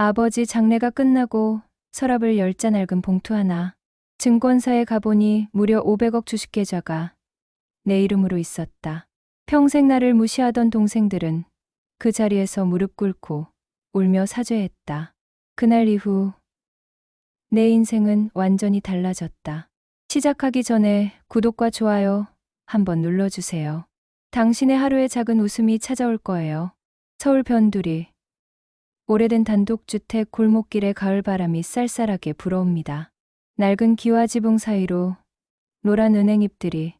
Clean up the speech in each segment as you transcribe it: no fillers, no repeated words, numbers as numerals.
아버지 장례가 끝나고 서랍을 열자 낡은 봉투 하나. 증권사에 가보니 무려 500억 주식 계좌가 내 이름으로 있었다. 평생 나를 무시하던 동생들은 그 자리에서 무릎 꿇고 울며 사죄했다. 그날 이후 내 인생은 완전히 달라졌다. 시작하기 전에 구독과 좋아요 한번 눌러주세요. 당신의 하루에 작은 웃음이 찾아올 거예요. 서울 변두리. 오래된 단독주택 골목길에 가을바람이 쌀쌀하게 불어옵니다. 낡은 기와 지붕 사이로 노란 은행잎들이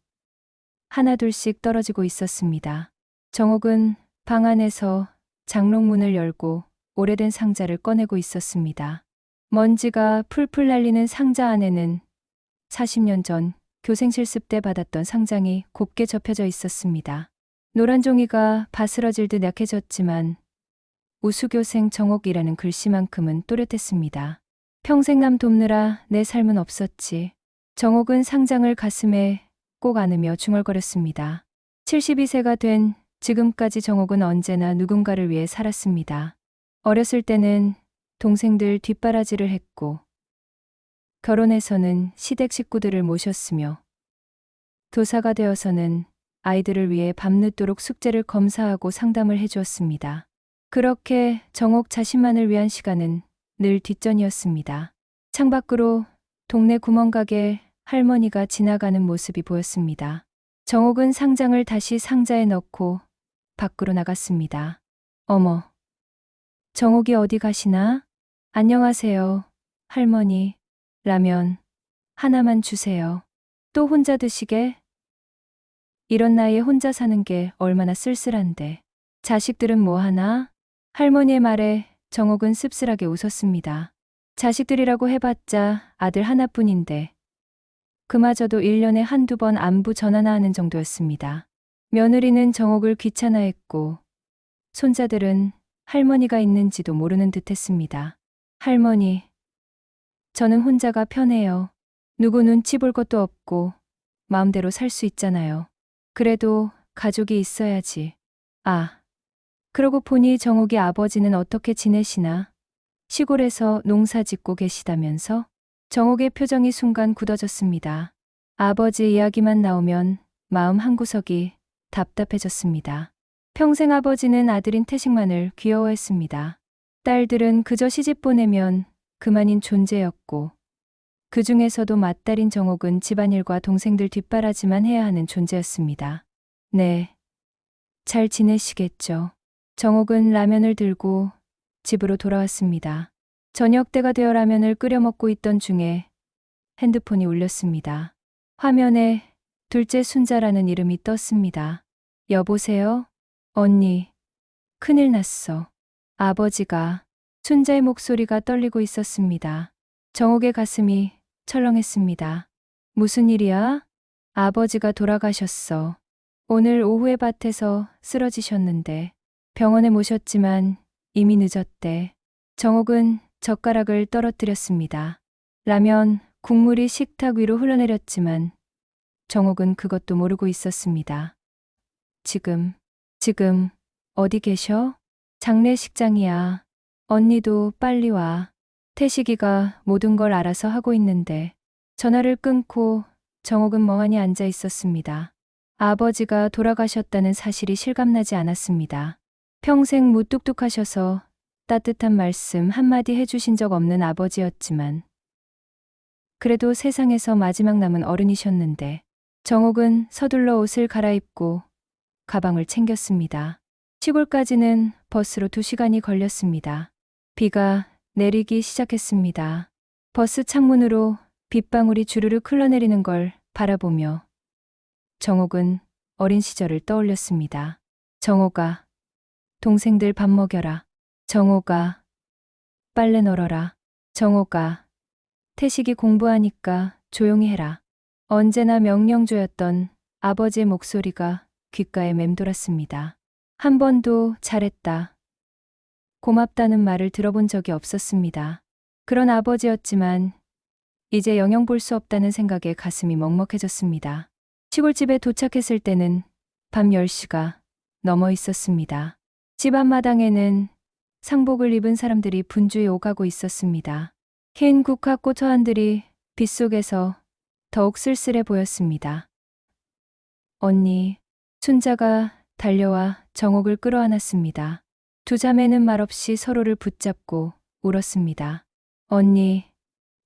하나둘씩 떨어지고 있었습니다. 정옥은 방 안에서 장롱문을 열고 오래된 상자를 꺼내고 있었습니다. 먼지가 풀풀 날리는 상자 안에는 40년 전 교생 실습 때 받았던 상장이 곱게 접혀져 있었습니다. 노란 종이가 바스러질 듯 약해졌지만 우수교생 정옥이라는 글씨만큼은 또렷했습니다. 평생 남 돕느라 내 삶은 없었지. 정옥은 상장을 가슴에 꼭 안으며 중얼거렸습니다. 72세가 된 지금까지 정옥은 언제나 누군가를 위해 살았습니다. 어렸을 때는 동생들 뒷바라지를 했고 결혼해서는 시댁 식구들을 모셨으며 교사가 되어서는 아이들을 위해 밤늦도록 숙제를 검사하고 상담을 해주었습니다. 그렇게 정옥 자신만을 위한 시간은 늘 뒷전이었습니다. 창밖으로 동네 구멍가게 할머니가 지나가는 모습이 보였습니다. 정옥은 상장을 다시 상자에 넣고 밖으로 나갔습니다. 어머, 정옥이 어디 가시나? 안녕하세요, 할머니. 라면 하나만 주세요. 또 혼자 드시게? 이런 나이에 혼자 사는 게 얼마나 쓸쓸한데. 자식들은 뭐 하나? 할머니의 말에 정옥은 씁쓸하게 웃었습니다. 자식들이라고 해봤자 아들 하나뿐인데 그마저도 1년에 한두 번 안부 전화나 하는 정도였습니다. 며느리는 정옥을 귀찮아했고 손자들은 할머니가 있는지도 모르는 듯했습니다. 할머니, 저는 혼자가 편해요. 누구 눈치 볼 것도 없고 마음대로 살 수 있잖아요. 그래도 가족이 있어야지. 아, 그러고 보니 정옥이 아버지는 어떻게 지내시나? 시골에서 농사 짓고 계시다면서? 정옥의 표정이 순간 굳어졌습니다. 아버지 이야기만 나오면 마음 한구석이 답답해졌습니다. 평생 아버지는 아들인 태식만을 귀여워했습니다. 딸들은 그저 시집 보내면 그만인 존재였고 그 중에서도 맏딸인 정옥은 집안일과 동생들 뒷바라지만 해야 하는 존재였습니다. 네, 잘 지내시겠죠? 정옥은 라면을 들고 집으로 돌아왔습니다. 저녁 때가 되어 라면을 끓여 먹고 있던 중에 핸드폰이 울렸습니다. 화면에 둘째 순자라는 이름이 떴습니다. 여보세요? 언니, 큰일 났어. 아버지가. 순자의 목소리가 떨리고 있었습니다. 정옥의 가슴이 철렁했습니다. 무슨 일이야? 아버지가 돌아가셨어. 오늘 오후에 밭에서 쓰러지셨는데 병원에 모셨지만 이미 늦었대. 정옥은 젓가락을 떨어뜨렸습니다. 라면, 국물이 식탁 위로 흘러내렸지만 정옥은 그것도 모르고 있었습니다. 지금 어디 계셔? 장례식장이야. 언니도 빨리 와. 태식이가 모든 걸 알아서 하고 있는데. 전화를 끊고 정옥은 멍하니 앉아 있었습니다. 아버지가 돌아가셨다는 사실이 실감나지 않았습니다. 평생 무뚝뚝하셔서 따뜻한 말씀 한마디 해주신 적 없는 아버지였지만 그래도 세상에서 마지막 남은 어른이셨는데 정옥은 서둘러 옷을 갈아입고 가방을 챙겼습니다. 시골까지는 버스로 2시간이 걸렸습니다. 비가 내리기 시작했습니다. 버스 창문으로 빗방울이 주르륵 흘러내리는 걸 바라보며 정옥은 어린 시절을 떠올렸습니다. 정옥아, 동생들 밥 먹여라. 정옥아, 빨래 널어라. 정옥아, 태식이 공부하니까 조용히 해라. 언제나 명령조였던 아버지의 목소리가 귓가에 맴돌았습니다. 한 번도 잘했다, 고맙다는 말을 들어본 적이 없었습니다. 그런 아버지였지만 이제 영영 볼 수 없다는 생각에 가슴이 먹먹해졌습니다. 시골집에 도착했을 때는 밤 10시가 넘어 있었습니다. 집 앞마당에는 상복을 입은 사람들이 분주히 오가고 있었습니다. 흰 국화꽃 화환들이 빛 속에서 더욱 쓸쓸해 보였습니다. 언니, 순자가 달려와 정옥을 끌어안았습니다. 두 자매는 말없이 서로를 붙잡고 울었습니다. 언니,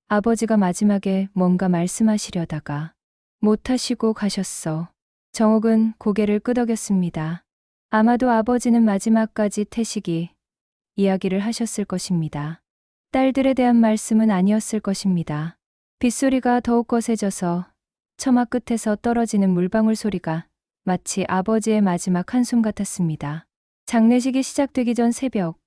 아버지가 마지막에 뭔가 말씀하시려다가 못하시고 가셨어. 정옥은 고개를 끄덕였습니다. 아마도 아버지는 마지막까지 태식이 이야기를 하셨을 것입니다. 딸들에 대한 말씀은 아니었을 것입니다. 빗소리가 더욱 거세져서 처마 끝에서 떨어지는 물방울 소리가 마치 아버지의 마지막 한숨 같았습니다. 장례식이 시작되기 전 새벽,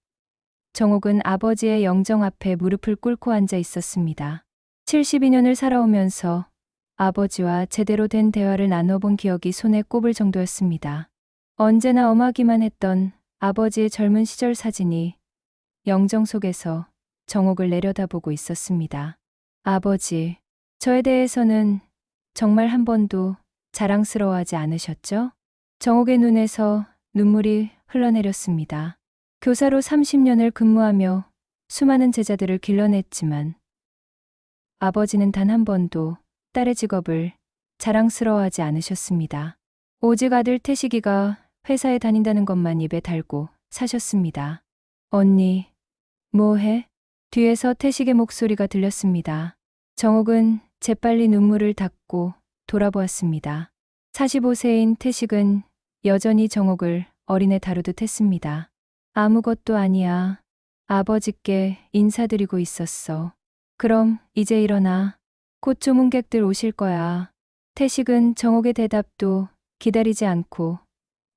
정옥은 아버지의 영정 앞에 무릎을 꿇고 앉아 있었습니다. 72년을 살아오면서 아버지와 제대로 된 대화를 나눠본 기억이 손에 꼽을 정도였습니다. 언제나 엄하기만 했던 아버지의 젊은 시절 사진이 영정 속에서 정옥을 내려다보고 있었습니다. 아버지, 저에 대해서는 정말 한 번도 자랑스러워하지 않으셨죠? 정옥의 눈에서 눈물이 흘러내렸습니다. 교사로 30년을 근무하며 수많은 제자들을 길러냈지만 아버지는 단 한 번도 딸의 직업을 자랑스러워하지 않으셨습니다. 오직 아들 태식이가 회사에 다닌다는 것만 입에 달고 사셨습니다. 언니, 뭐해? 뒤에서 태식의 목소리가 들렸습니다. 정옥은 재빨리 눈물을 닦고 돌아보았습니다. 45세인 태식은 여전히 정옥을 어린애 다루듯 했습니다. 아무것도 아니야. 아버지께 인사드리고 있었어. 그럼 이제 일어나. 곧 조문객들 오실 거야. 태식은 정옥의 대답도 기다리지 않고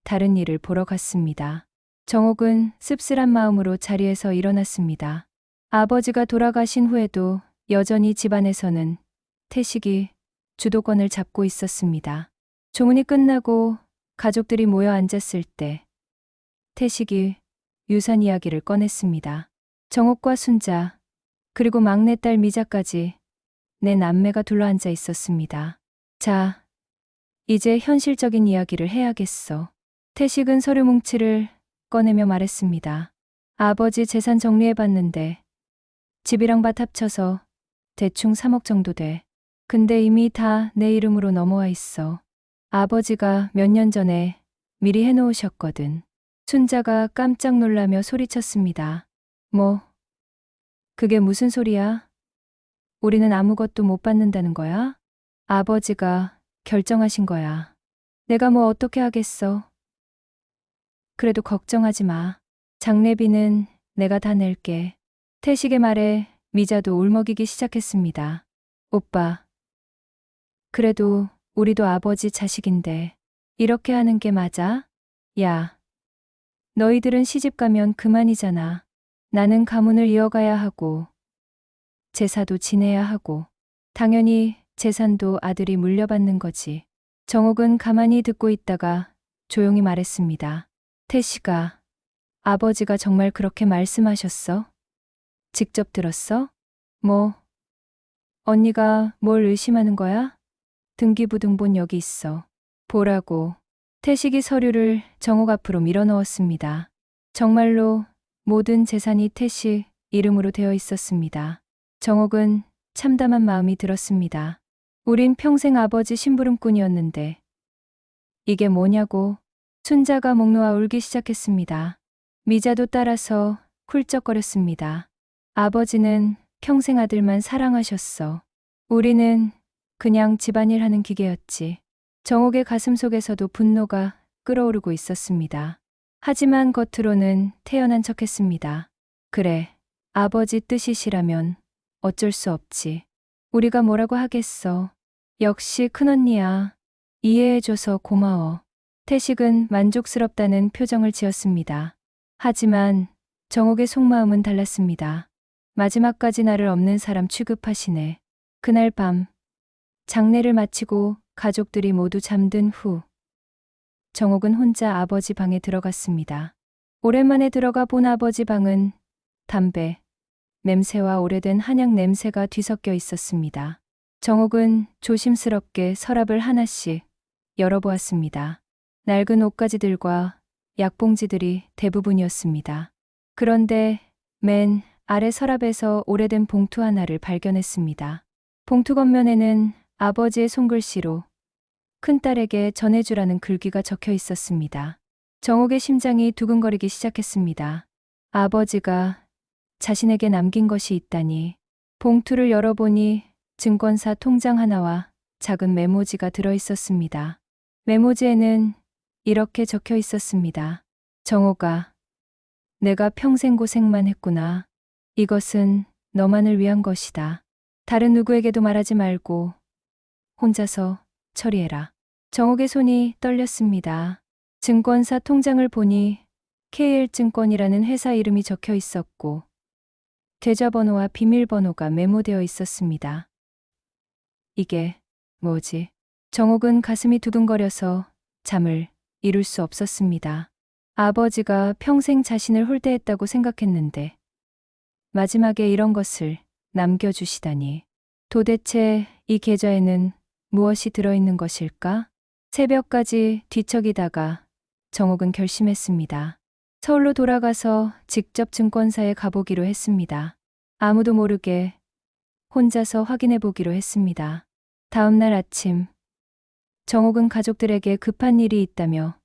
다른 일을 보러 갔습니다. 정옥은 씁쓸한 마음으로 자리에서 일어났습니다. 아버지가 돌아가신 후에도 여전히 집안에서는 태식이 주도권을 잡고 있었습니다. 조문이 끝나고 가족들이 모여 앉았을 때 태식이 유산 이야기를 꺼냈습니다. 정옥과 순자, 그리고 막내딸 미자까지 내 남매가 둘러앉아 있었습니다. 자, 이제 현실적인 이야기를 해야겠어. 태식은 서류 뭉치를 꺼내며 말했습니다. 아버지 재산 정리해봤는데 집이랑 밭 합쳐서 대충 3억 정도 돼. 근데 이미 다 내 이름으로 넘어와 있어. 아버지가 몇 년 전에 미리 해놓으셨거든. 순자가 깜짝 놀라며 소리쳤습니다. 뭐, 그게 무슨 소리야? 우리는 아무것도 못 받는다는 거야? 아버지가 결정하신 거야. 내가 뭐 어떻게 하겠어? 그래도 걱정하지 마. 장례비는 내가 다 낼게. 태식의 말에 미자도 울먹이기 시작했습니다. 오빠, 그래도 우리도 아버지 자식인데 이렇게 하는 게 맞아? 야, 너희들은 시집 가면 그만이잖아. 나는 가문을 이어가야 하고 제사도 지내야 하고 당연히 재산도 아들이 물려받는 거지. 정옥은 가만히 듣고 있다가 조용히 말했습니다. 태식아, 아버지가 정말 그렇게 말씀하셨어? 직접 들었어? 뭐, 언니가 뭘 의심하는 거야? 등기부등본 여기 있어. 보라고. 태식이 서류를 정옥 앞으로 밀어넣었습니다. 정말로 모든 재산이 태식 이름으로 되어 있었습니다. 정옥은 참담한 마음이 들었습니다. 우린 평생 아버지 심부름꾼이었는데 이게 뭐냐고. 순자가 목 놓아 울기 시작했습니다. 미자도 따라서 훌쩍거렸습니다. 아버지는 평생 아들만 사랑하셨어. 우리는 그냥 집안일 하는 기계였지. 정옥의 가슴 속에서도 분노가 끓어오르고 있었습니다. 하지만 겉으로는 태연한 척했습니다. 그래, 아버지 뜻이시라면 어쩔 수 없지. 우리가 뭐라고 하겠어. 역시 큰언니야. 이해해줘서 고마워. 태식은 만족스럽다는 표정을 지었습니다. 하지만 정옥의 속마음은 달랐습니다. 마지막까지 나를 없는 사람 취급하시네. 그날 밤 장례를 마치고 가족들이 모두 잠든 후 정옥은 혼자 아버지 방에 들어갔습니다. 오랜만에 들어가 본 아버지 방은 담배, 냄새와 오래된 한약 냄새가 뒤섞여 있었습니다. 정옥은 조심스럽게 서랍을 하나씩 열어보았습니다. 낡은 옷가지들과 약봉지들이 대부분이었습니다. 그런데 맨 아래 서랍에서 오래된 봉투 하나를 발견했습니다. 봉투 겉면에는 아버지의 손글씨로 큰딸에게 전해주라는 글귀가 적혀 있었습니다. 정옥의 심장이 두근거리기 시작했습니다. 아버지가 자신에게 남긴 것이 있다니. 봉투를 열어보니 증권사 통장 하나와 작은 메모지가 들어 있었습니다. 메모지에는 이렇게 적혀 있었습니다. 정옥아, 내가 평생 고생만 했구나. 이것은 너만을 위한 것이다. 다른 누구에게도 말하지 말고 혼자서 처리해라. 정옥의 손이 떨렸습니다. 증권사 통장을 보니 KL증권이라는 회사 이름이 적혀 있었고 계좌번호와 비밀번호가 메모되어 있었습니다. 이게 뭐지? 정옥은 가슴이 두근거려서 잠을 이룰 수 없었습니다. 아버지가 평생 자신을 홀대했다고 생각했는데 마지막에 이런 것을 남겨주시다니. 도대체 이 계좌에는 무엇이 들어있는 것일까? 새벽까지 뒤척이다가 정옥은 결심했습니다. 서울로 돌아가서 직접 증권사에 가보기로 했습니다. 아무도 모르게 혼자서 확인해 보기로 했습니다. 다음 날 아침, 정옥은 가족들에게 급한 일이 있다며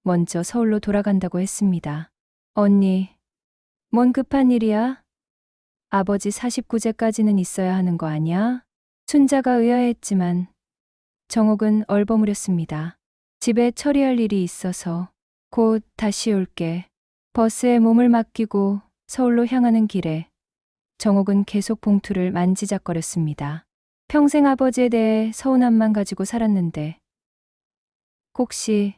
먼저 서울로 돌아간다고 했습니다. 언니, 뭔 급한 일이야? 아버지 49제까지는 있어야 하는 거 아니야? 순자가 의아했지만 정옥은 얼버무렸습니다. 집에 처리할 일이 있어서 곧 다시 올게. 버스에 몸을 맡기고 서울로 향하는 길에 정옥은 계속 봉투를 만지작거렸습니다. 평생 아버지에 대해 서운함만 가지고 살았는데 혹시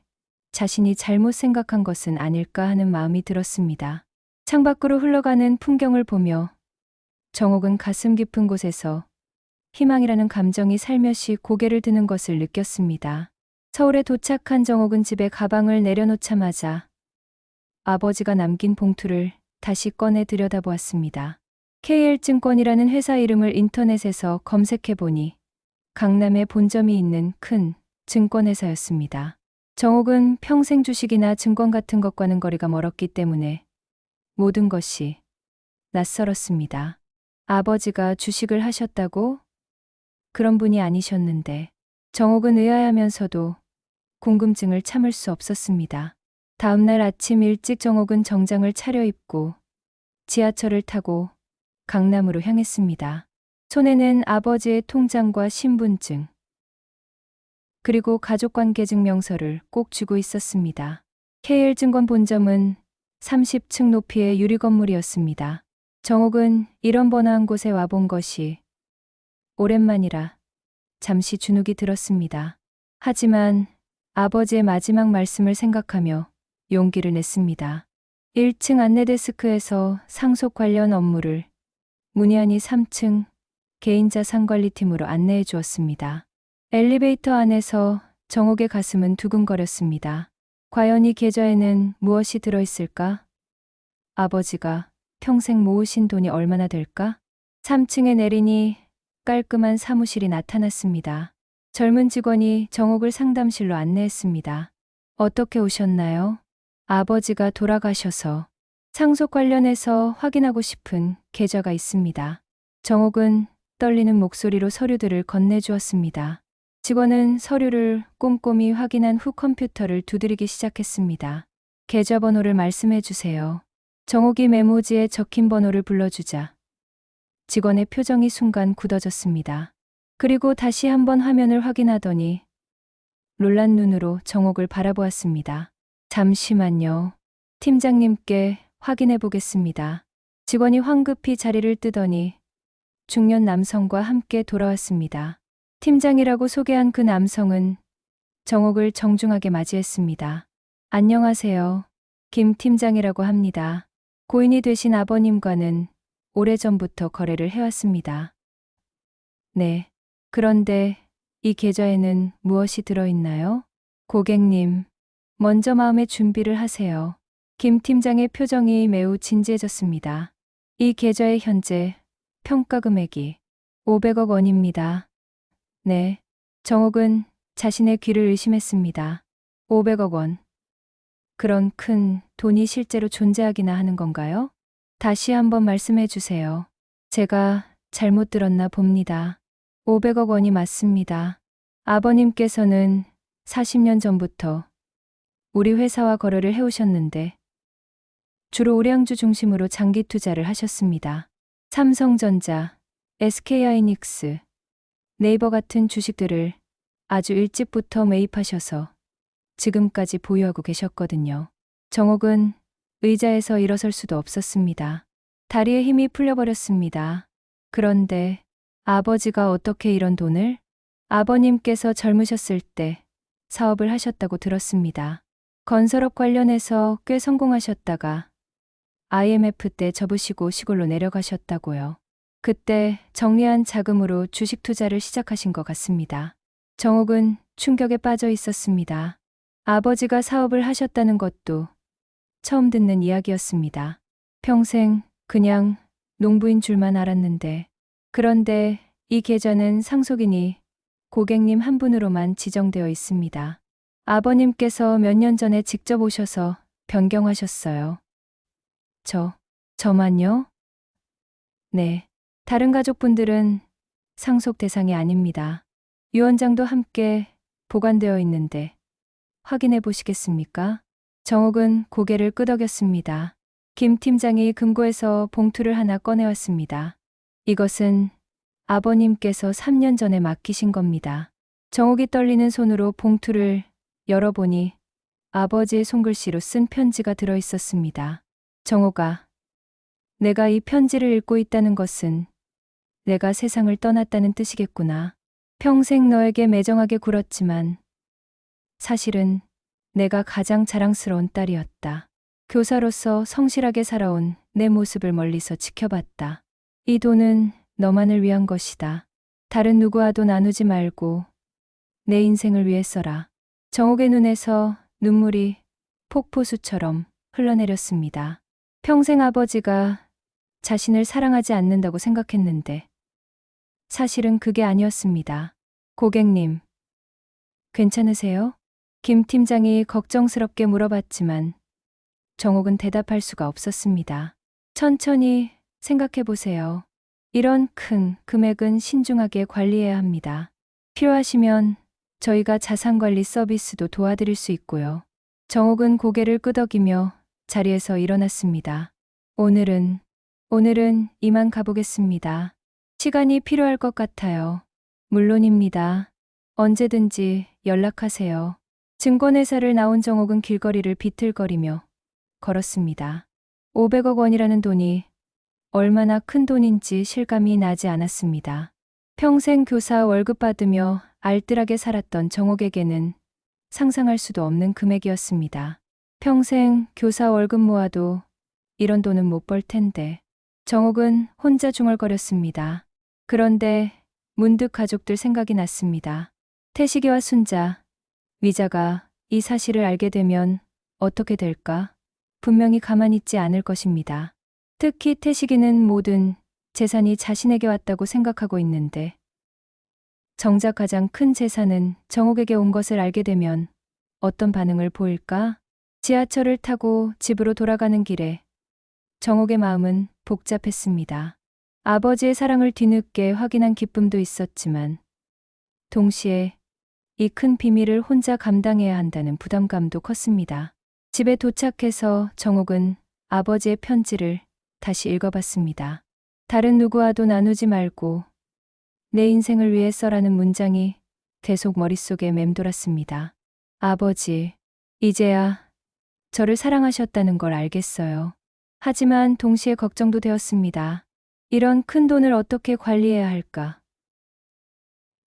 자신이 잘못 생각한 것은 아닐까 하는 마음이 들었습니다. 창밖으로 흘러가는 풍경을 보며 정옥은 가슴 깊은 곳에서 희망이라는 감정이 살며시 고개를 드는 것을 느꼈습니다. 서울에 도착한 정옥은 집에 가방을 내려놓자마자 아버지가 남긴 봉투를 다시 꺼내 들여다보았습니다. KL증권이라는 회사 이름을 인터넷에서 검색해보니 강남에 본점이 있는 큰 증권회사였습니다. 정옥은 평생 주식이나 증권 같은 것과는 거리가 멀었기 때문에 모든 것이 낯설었습니다. 아버지가 주식을 하셨다고? 그런 분이 아니셨는데 정옥은 의아하면서도 궁금증을 참을 수 없었습니다. 다음 날 아침 일찍 정옥은 정장을 차려입고 지하철을 타고 강남으로 향했습니다. 손에는 아버지의 통장과 신분증, 그리고 가족관계증명서를 꼭 쥐고 있었습니다. KL증권 본점은 30층 높이의 유리 건물이었습니다. 정옥은 이런 번화한 곳에 와본 것이 오랜만이라 잠시 주눅이 들었습니다. 하지만 아버지의 마지막 말씀을 생각하며 용기를 냈습니다. 1층 안내데스크에서 상속 관련 업무를 문의하니 3층 개인자산관리팀으로 안내해 주었습니다. 엘리베이터 안에서 정옥의 가슴은 두근거렸습니다. 과연 이 계좌에는 무엇이 들어있을까? 아버지가 평생 모으신 돈이 얼마나 될까? 3층에 내리니 깔끔한 사무실이 나타났습니다. 젊은 직원이 정옥을 상담실로 안내했습니다. 어떻게 오셨나요? 아버지가 돌아가셔서 상속 관련해서 확인하고 싶은 계좌가 있습니다. 정옥은 떨리는 목소리로 서류들을 건네주었습니다. 직원은 서류를 꼼꼼히 확인한 후 컴퓨터를 두드리기 시작했습니다. 계좌번호를 말씀해 주세요. 정옥이 메모지에 적힌 번호를 불러주자 직원의 표정이 순간 굳어졌습니다. 그리고 다시 한번 화면을 확인하더니 놀란 눈으로 정옥을 바라보았습니다. 잠시만요. 팀장님께 확인해 보겠습니다. 직원이 황급히 자리를 뜨더니 중년 남성과 함께 돌아왔습니다. 팀장이라고 소개한 그 남성은 정옥을 정중하게 맞이했습니다. 안녕하세요. 김 팀장이라고 합니다. 고인이 되신 아버님과는 오래전부터 거래를 해왔습니다. 네. 그런데 이 계좌에는 무엇이 들어있나요? 고객님, 먼저 마음의 준비를 하세요. 김 팀장의 표정이 매우 진지해졌습니다. 이 계좌의 현재 평가 금액이 500억 원입니다. 네. 정옥은 자신의 귀를 의심했습니다. 500억 원. 그런 큰 돈이 실제로 존재하기나 하는 건가요? 다시 한번 말씀해 주세요. 제가 잘못 들었나 봅니다. 500억 원이 맞습니다. 아버님께서는 40년 전부터 우리 회사와 거래를 해오셨는데 주로 우량주 중심으로 장기 투자를 하셨습니다. 삼성전자, SK하이닉스, 네이버 같은 주식들을 아주 일찍부터 매입하셔서 지금까지 보유하고 계셨거든요. 정옥은 의자에서 일어설 수도 없었습니다. 다리에 힘이 풀려버렸습니다. 그런데 아버지가 어떻게 이런 돈을? 아버님께서 젊으셨을 때 사업을 하셨다고 들었습니다. 건설업 관련해서 꽤 성공하셨다가 IMF 때 접으시고 시골로 내려가셨다고요. 그때 정리한 자금으로 주식 투자를 시작하신 것 같습니다. 정옥은 충격에 빠져 있었습니다. 아버지가 사업을 하셨다는 것도 처음 듣는 이야기였습니다. 평생 그냥 농부인 줄만 알았는데, 그런데 이 계좌는 상속인이 고객님 한 분으로만 지정되어 있습니다. 아버님께서 몇 년 전에 직접 오셔서 변경하셨어요. 저만요? 네. 다른 가족분들은 상속 대상이 아닙니다. 유언장도 함께 보관되어 있는데 확인해 보시겠습니까? 정옥은 고개를 끄덕였습니다. 김 팀장이 금고에서 봉투를 하나 꺼내왔습니다. 이것은 아버님께서 3년 전에 맡기신 겁니다. 정옥이 떨리는 손으로 봉투를 열어보니 아버지의 손글씨로 쓴 편지가 들어 있었습니다. 정옥아, 내가 이 편지를 읽고 있다는 것은 내가 세상을 떠났다는 뜻이겠구나. 평생 너에게 매정하게 굴었지만 사실은 내가 가장 자랑스러운 딸이었다. 교사로서 성실하게 살아온 내 모습을 멀리서 지켜봤다. 이 돈은 너만을 위한 것이다. 다른 누구와도 나누지 말고 내 인생을 위해 써라. 정옥의 눈에서 눈물이 폭포수처럼 흘러내렸습니다. 평생 아버지가 자신을 사랑하지 않는다고 생각했는데 사실은 그게 아니었습니다. 고객님, 괜찮으세요? 김 팀장이 걱정스럽게 물어봤지만 정옥은 대답할 수가 없었습니다. 천천히 생각해 보세요. 이런 큰 금액은 신중하게 관리해야 합니다. 필요하시면 저희가 자산관리 서비스도 도와드릴 수 있고요. 정옥은 고개를 끄덕이며 자리에서 일어났습니다. 오늘은 이만 가보겠습니다. 시간이 필요할 것 같아요. 물론입니다. 언제든지 연락하세요. 증권회사를 나온 정옥은 길거리를 비틀거리며 걸었습니다. 500억 원이라는 돈이 얼마나 큰 돈인지 실감이 나지 않았습니다. 평생 교사 월급 받으며 알뜰하게 살았던 정옥에게는 상상할 수도 없는 금액이었습니다. 평생 교사 월급 모아도 이런 돈은 못 벌 텐데. 정옥은 혼자 중얼거렸습니다. 그런데 문득 가족들 생각이 났습니다. 태식이와 순자, 위자가 이 사실을 알게 되면 어떻게 될까? 분명히 가만히 있지 않을 것입니다. 특히 태식이는 모든 재산이 자신에게 왔다고 생각하고 있는데 정작 가장 큰 재산은 정옥에게 온 것을 알게 되면 어떤 반응을 보일까? 지하철을 타고 집으로 돌아가는 길에 정옥의 마음은 복잡했습니다. 아버지의 사랑을 뒤늦게 확인한 기쁨도 있었지만 동시에 이 큰 비밀을 혼자 감당해야 한다는 부담감도 컸습니다. 집에 도착해서 정옥은 아버지의 편지를 다시 읽어봤습니다. 다른 누구와도 나누지 말고 내 인생을 위해 써라는 문장이 계속 머릿속에 맴돌았습니다. 아버지, 이제야 저를 사랑하셨다는 걸 알겠어요. 하지만 동시에 걱정도 되었습니다. 이런 큰 돈을 어떻게 관리해야 할까?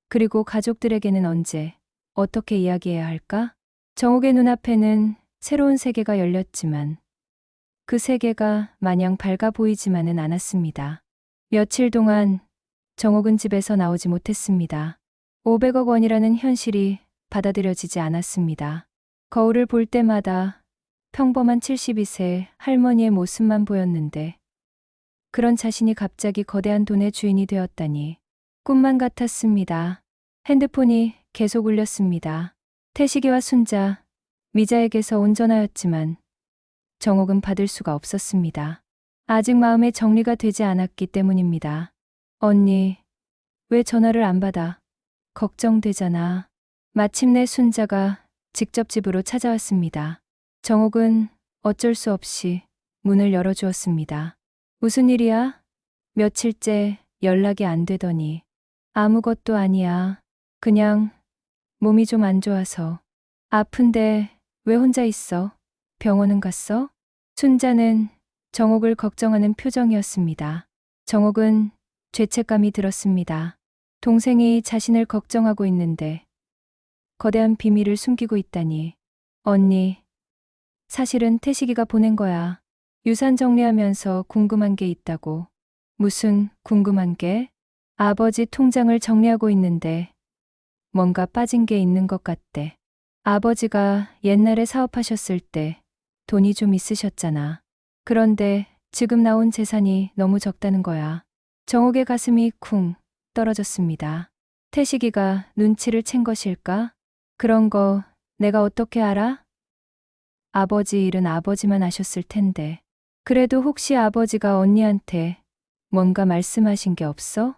그리고 가족들에게는 언제, 어떻게 이야기해야 할까? 정옥의 눈앞에는 새로운 세계가 열렸지만 그 세계가 마냥 밝아 보이지만은 않았습니다. 며칠 동안 정옥은 집에서 나오지 못했습니다. 500억 원이라는 현실이 받아들여지지 않았습니다. 거울을 볼 때마다 평범한 72세 할머니의 모습만 보였는데 그런 자신이 갑자기 거대한 돈의 주인이 되었다니 꿈만 같았습니다. 핸드폰이 계속 울렸습니다. 태식이와 순자, 미자에게서 온 전화였지만 정옥은 받을 수가 없었습니다. 아직 마음의 정리가 되지 않았기 때문입니다. 언니, 왜 전화를 안 받아? 걱정되잖아. 마침내 순자가 직접 집으로 찾아왔습니다. 정옥은 어쩔 수 없이 문을 열어주었습니다. 무슨 일이야? 며칠째 연락이 안 되더니. 아무것도 아니야. 그냥 몸이 좀 안 좋아서. 아픈데 왜 혼자 있어? 병원은 갔어? 순자는 정옥을 걱정하는 표정이었습니다. 정옥은 죄책감이 들었습니다. 동생이 자신을 걱정하고 있는데 거대한 비밀을 숨기고 있다니. 언니, 사실은 태식이가 보낸 거야. 유산 정리하면서 궁금한 게 있다고. 무슨 궁금한 게? 아버지 통장을 정리하고 있는데 뭔가 빠진 게 있는 것 같대. 아버지가 옛날에 사업하셨을 때 돈이 좀 있으셨잖아. 그런데 지금 나온 재산이 너무 적다는 거야. 정옥의 가슴이 쿵 떨어졌습니다. 태식이가 눈치를 챈 것일까? 그런 거 내가 어떻게 알아? 아버지 일은 아버지만 아셨을 텐데. 그래도 혹시 아버지가 언니한테 뭔가 말씀하신 게 없어?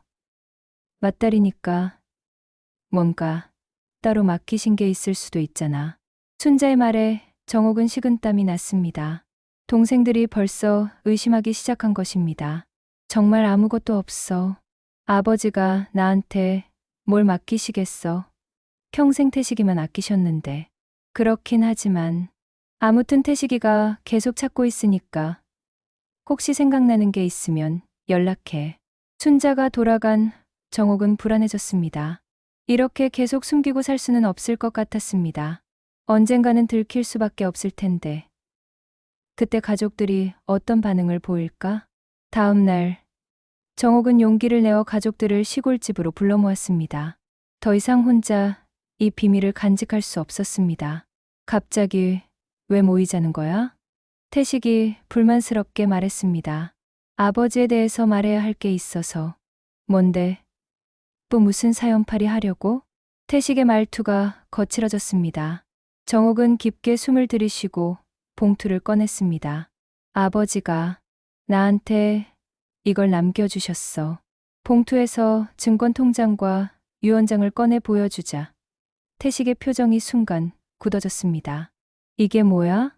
맞다리니까 뭔가 따로 맡기신 게 있을 수도 있잖아. 순자의 말에 정옥은 식은땀이 났습니다. 동생들이 벌써 의심하기 시작한 것입니다. 정말 아무것도 없어. 아버지가 나한테 뭘 맡기시겠어. 평생 태식이만 아끼셨는데. 그렇긴 하지만 아무튼 태식이가 계속 찾고 있으니까 혹시 생각나는 게 있으면 연락해. 순자가 돌아간 정옥은 불안해졌습니다. 이렇게 계속 숨기고 살 수는 없을 것 같았습니다. 언젠가는 들킬 수밖에 없을 텐데. 그때 가족들이 어떤 반응을 보일까? 다음 날, 정옥은 용기를 내어 가족들을 시골집으로 불러 모았습니다. 더 이상 혼자 이 비밀을 간직할 수 없었습니다. 갑자기 왜 모이자는 거야? 태식이 불만스럽게 말했습니다. 아버지에 대해서 말해야 할 게 있어서. 뭔데? 또 무슨 사연팔이 하려고? 태식의 말투가 거칠어졌습니다. 정옥은 깊게 숨을 들이쉬고 봉투를 꺼냈습니다. 아버지가 나한테 이걸 남겨주셨어. 봉투에서 증권통장과 유언장을 꺼내 보여주자 태식의 표정이 순간 굳어졌습니다. 이게 뭐야?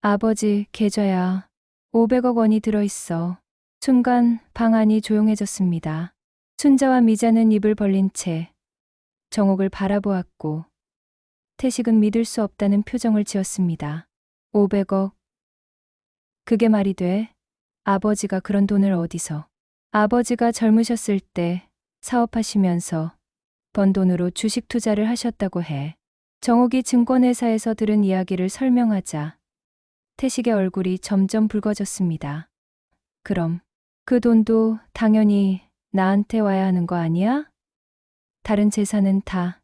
아버지 계좌야. 500억 원이 들어있어. 순간 방 안이 조용해졌습니다. 순자와 미자는 입을 벌린 채 정옥을 바라보았고 태식은 믿을 수 없다는 표정을 지었습니다. 500억. 그게 말이 돼? 아버지가 그런 돈을 어디서? 아버지가 젊으셨을 때 사업하시면서 번 돈으로 주식 투자를 하셨다고 해. 정옥이 증권회사에서 들은 이야기를 설명하자 태식의 얼굴이 점점 붉어졌습니다. 그럼 그 돈도 당연히 나한테 와야 하는 거 아니야? 다른 재산은 다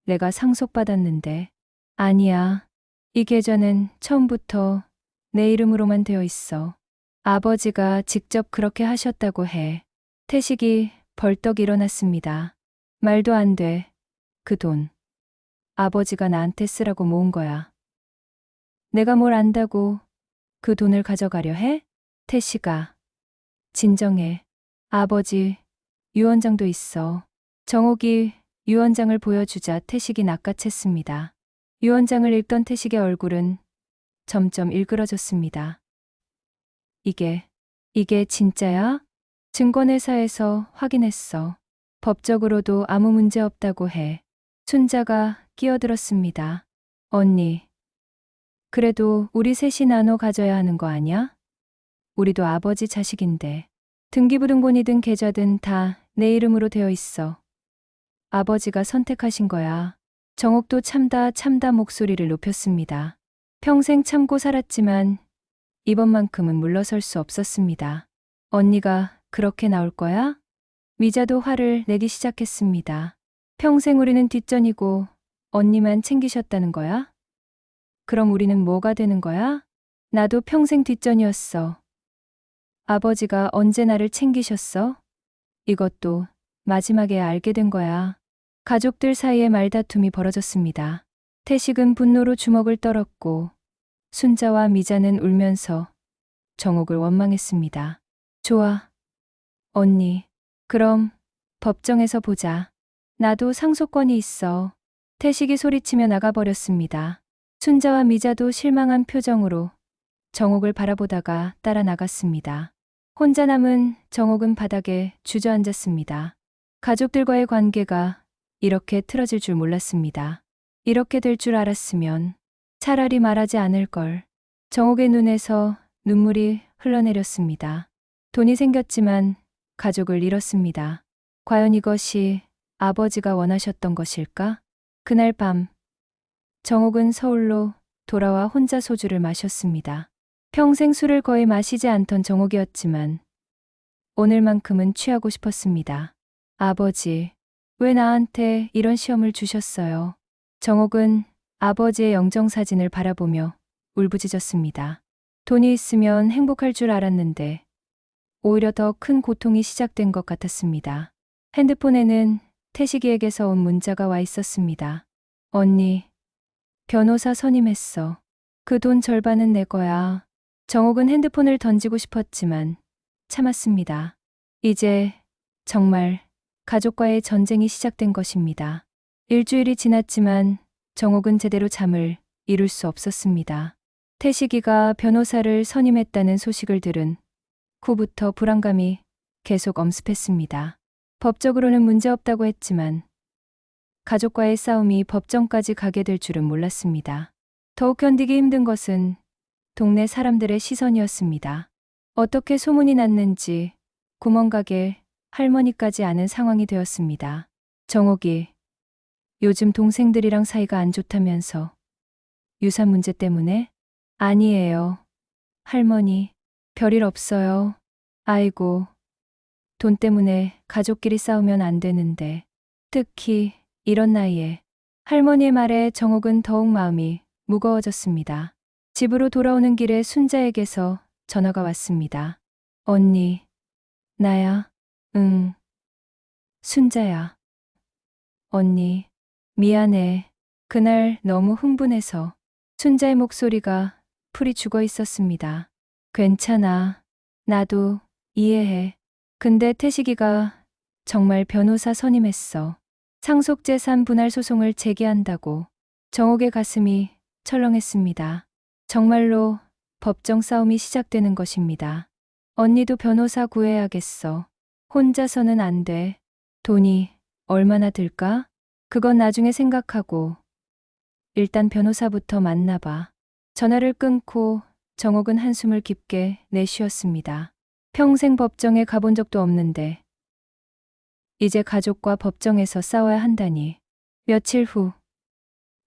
내가 상속받았는데. 아니야. 이 계좌는 처음부터 내 이름으로만 되어 있어. 아버지가 직접 그렇게 하셨다고 해. 태식이 벌떡 일어났습니다. 말도 안 돼. 그 돈. 아버지가 나한테 쓰라고 모은 거야. 내가 뭘 안다고 그 돈을 가져가려 해? 태식아. 진정해. 아버지, 유언장도 있어. 정옥이 유언장을 보여주자 태식이 낚아챘습니다. 유언장을 읽던 태식의 얼굴은 점점 일그러졌습니다. 이게 진짜야? 증권회사에서 확인했어. 법적으로도 아무 문제 없다고 해. 순자가 끼어들었습니다. 언니, 그래도 우리 셋이 나눠 가져야 하는 거 아니야? 우리도 아버지 자식인데. 등기부등본이든 계좌든 다 내 이름으로 되어 있어. 아버지가 선택하신 거야. 정옥도 참다 목소리를 높였습니다. 평생 참고 살았지만 이번만큼은 물러설 수 없었습니다. 언니가 그렇게 나올 거야? 미자도 화를 내기 시작했습니다. 평생 우리는 뒷전이고 언니만 챙기셨다는 거야? 그럼 우리는 뭐가 되는 거야? 나도 평생 뒷전이었어. 아버지가 언제 나를 챙기셨어? 이것도 마지막에 알게 된 거야. 가족들 사이에 말다툼이 벌어졌습니다. 태식은 분노로 주먹을 떨었고 순자와 미자는 울면서 정옥을 원망했습니다. 좋아, 언니. 그럼 법정에서 보자. 나도 상속권이 있어. 태식이 소리치며 나가버렸습니다. 순자와 미자도 실망한 표정으로 정옥을 바라보다가 따라 나갔습니다. 혼자 남은 정옥은 바닥에 주저앉았습니다. 가족들과의 관계가 이렇게 틀어질 줄 몰랐습니다. 이렇게 될 줄 알았으면 차라리 말하지 않을 걸. 정옥의 눈에서 눈물이 흘러내렸습니다. 돈이 생겼지만 가족을 잃었습니다. 과연 이것이 아버지가 원하셨던 것일까? 그날 밤, 정옥은 서울로 돌아와 혼자 소주를 마셨습니다. 평생 술을 거의 마시지 않던 정옥이었지만 오늘만큼은 취하고 싶었습니다. 아버지, 왜 나한테 이런 시험을 주셨어요? 정옥은 아버지의 영정사진을 바라보며 울부짖었습니다. 돈이 있으면 행복할 줄 알았는데 오히려 더 큰 고통이 시작된 것 같았습니다. 핸드폰에는 태식이에게서 온 문자가 와 있었습니다. 언니, 변호사 선임했어. 그 돈 절반은 내 거야. 정옥은 핸드폰을 던지고 싶었지만 참았습니다. 이제 정말 가족과의 전쟁이 시작된 것입니다. 일주일이 지났지만 정옥은 제대로 잠을 이룰 수 없었습니다. 태식이가 변호사를 선임했다는 소식을 들은 후부터 불안감이 계속 엄습했습니다. 법적으로는 문제없다고 했지만 가족과의 싸움이 법정까지 가게 될 줄은 몰랐습니다. 더욱 견디기 힘든 것은 동네 사람들의 시선이었습니다. 어떻게 소문이 났는지 구멍가게 할머니까지 아는 상황이 되었습니다. 정옥이 요즘 동생들이랑 사이가 안 좋다면서 유산 문제 때문에? 아니에요. 할머니, 별일 없어요. 아이고, 돈 때문에 가족끼리 싸우면 안 되는데. 특히 이런 나이에. 할머니의 말에 정옥은 더욱 마음이 무거워졌습니다. 집으로 돌아오는 길에 순자에게서 전화가 왔습니다. 언니, 나야. 응. 순자야. 언니, 미안해. 그날 너무 흥분해서. 순자의 목소리가 풀이 죽어 있었습니다. 괜찮아. 나도 이해해. 근데 태식이가 정말 변호사 선임했어. 상속재산 분할 소송을 제기한다고. 정옥의 가슴이 철렁했습니다. 정말로 법정 싸움이 시작되는 것입니다. 언니도 변호사 구해야겠어. 혼자서는 안 돼. 돈이 얼마나 들까? 그건 나중에 생각하고 일단 변호사부터 만나봐. 전화를 끊고 정옥은 한숨을 깊게 내쉬었습니다. 평생 법정에 가본 적도 없는데 이제 가족과 법정에서 싸워야 한다니. 며칠 후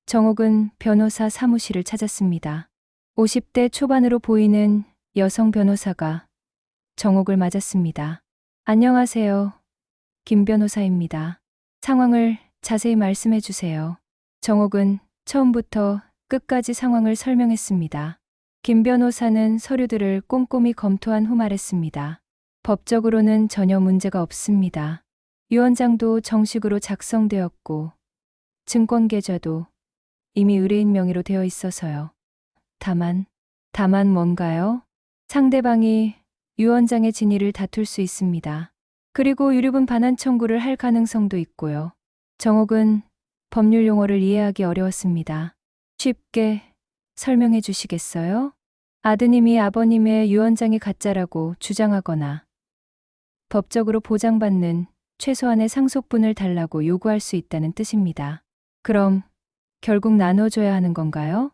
정옥은 변호사 사무실을 찾았습니다. 50대 초반으로 보이는 여성 변호사가 정옥을 맞았습니다. 안녕하세요. 김 변호사입니다. 상황을 자세히 말씀해 주세요. 정옥은 처음부터 끝까지 상황을 설명했습니다. 김 변호사는 서류들을 꼼꼼히 검토한 후 말했습니다. 법적으로는 전혀 문제가 없습니다. 유언장도 정식으로 작성되었고 증권계좌도 이미 의뢰인 명의로 되어 있어서요. 다만 뭔가요? 상대방이 유언장의 진위를 다툴 수 있습니다. 그리고 유류분 반환 청구를 할 가능성도 있고요. 정옥은 법률 용어를 이해하기 어려웠습니다. 쉽게 설명해 주시겠어요? 아드님이 아버님의 유언장이 가짜라고 주장하거나 법적으로 보장받는 최소한의 상속분을 달라고 요구할 수 있다는 뜻입니다. 그럼 결국 나눠줘야 하는 건가요?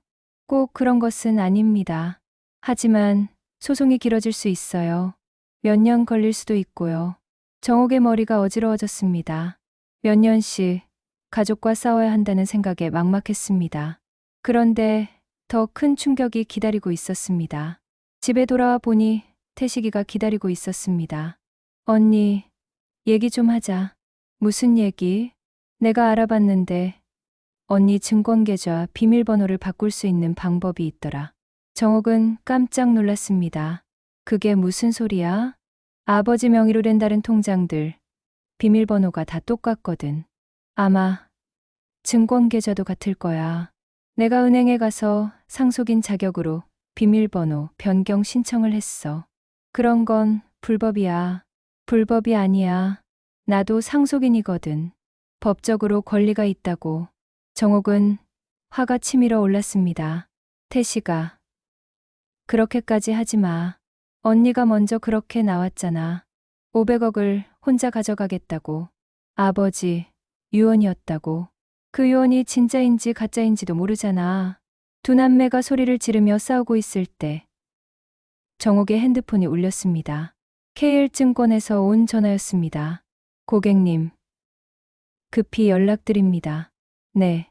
꼭 그런 것은 아닙니다. 하지만 소송이 길어질 수 있어요. 몇 년 걸릴 수도 있고요. 정옥의 머리가 어지러워졌습니다. 몇 년씩 가족과 싸워야 한다는 생각에 막막했습니다. 그런데 더 큰 충격이 기다리고 있었습니다. 집에 돌아와 보니 태식이가 기다리고 있었습니다. 언니, 얘기 좀 하자. 무슨 얘기? 내가 알아봤는데 언니 증권계좌 비밀번호를 바꿀 수 있는 방법이 있더라. 정옥은 깜짝 놀랐습니다. 그게 무슨 소리야? 아버지 명의로 된 다른 통장들 비밀번호가 다 똑같거든. 아마 증권계좌도 같을 거야. 내가 은행에 가서 상속인 자격으로 비밀번호 변경 신청을 했어. 그런 건 불법이야. 불법이 아니야. 나도 상속인이거든. 법적으로 권리가 있다고. 정옥은 화가 치밀어 올랐습니다. 태식아, 그렇게까지 하지 마. 언니가 먼저 그렇게 나왔잖아. 500억을 혼자 가져가겠다고. 아버지, 유언이었다고. 그 유언이 진짜인지 가짜인지도 모르잖아. 두 남매가 소리를 지르며 싸우고 있을 때 정옥의 핸드폰이 울렸습니다. KL증권에서 온 전화였습니다. 고객님, 급히 연락드립니다. 네.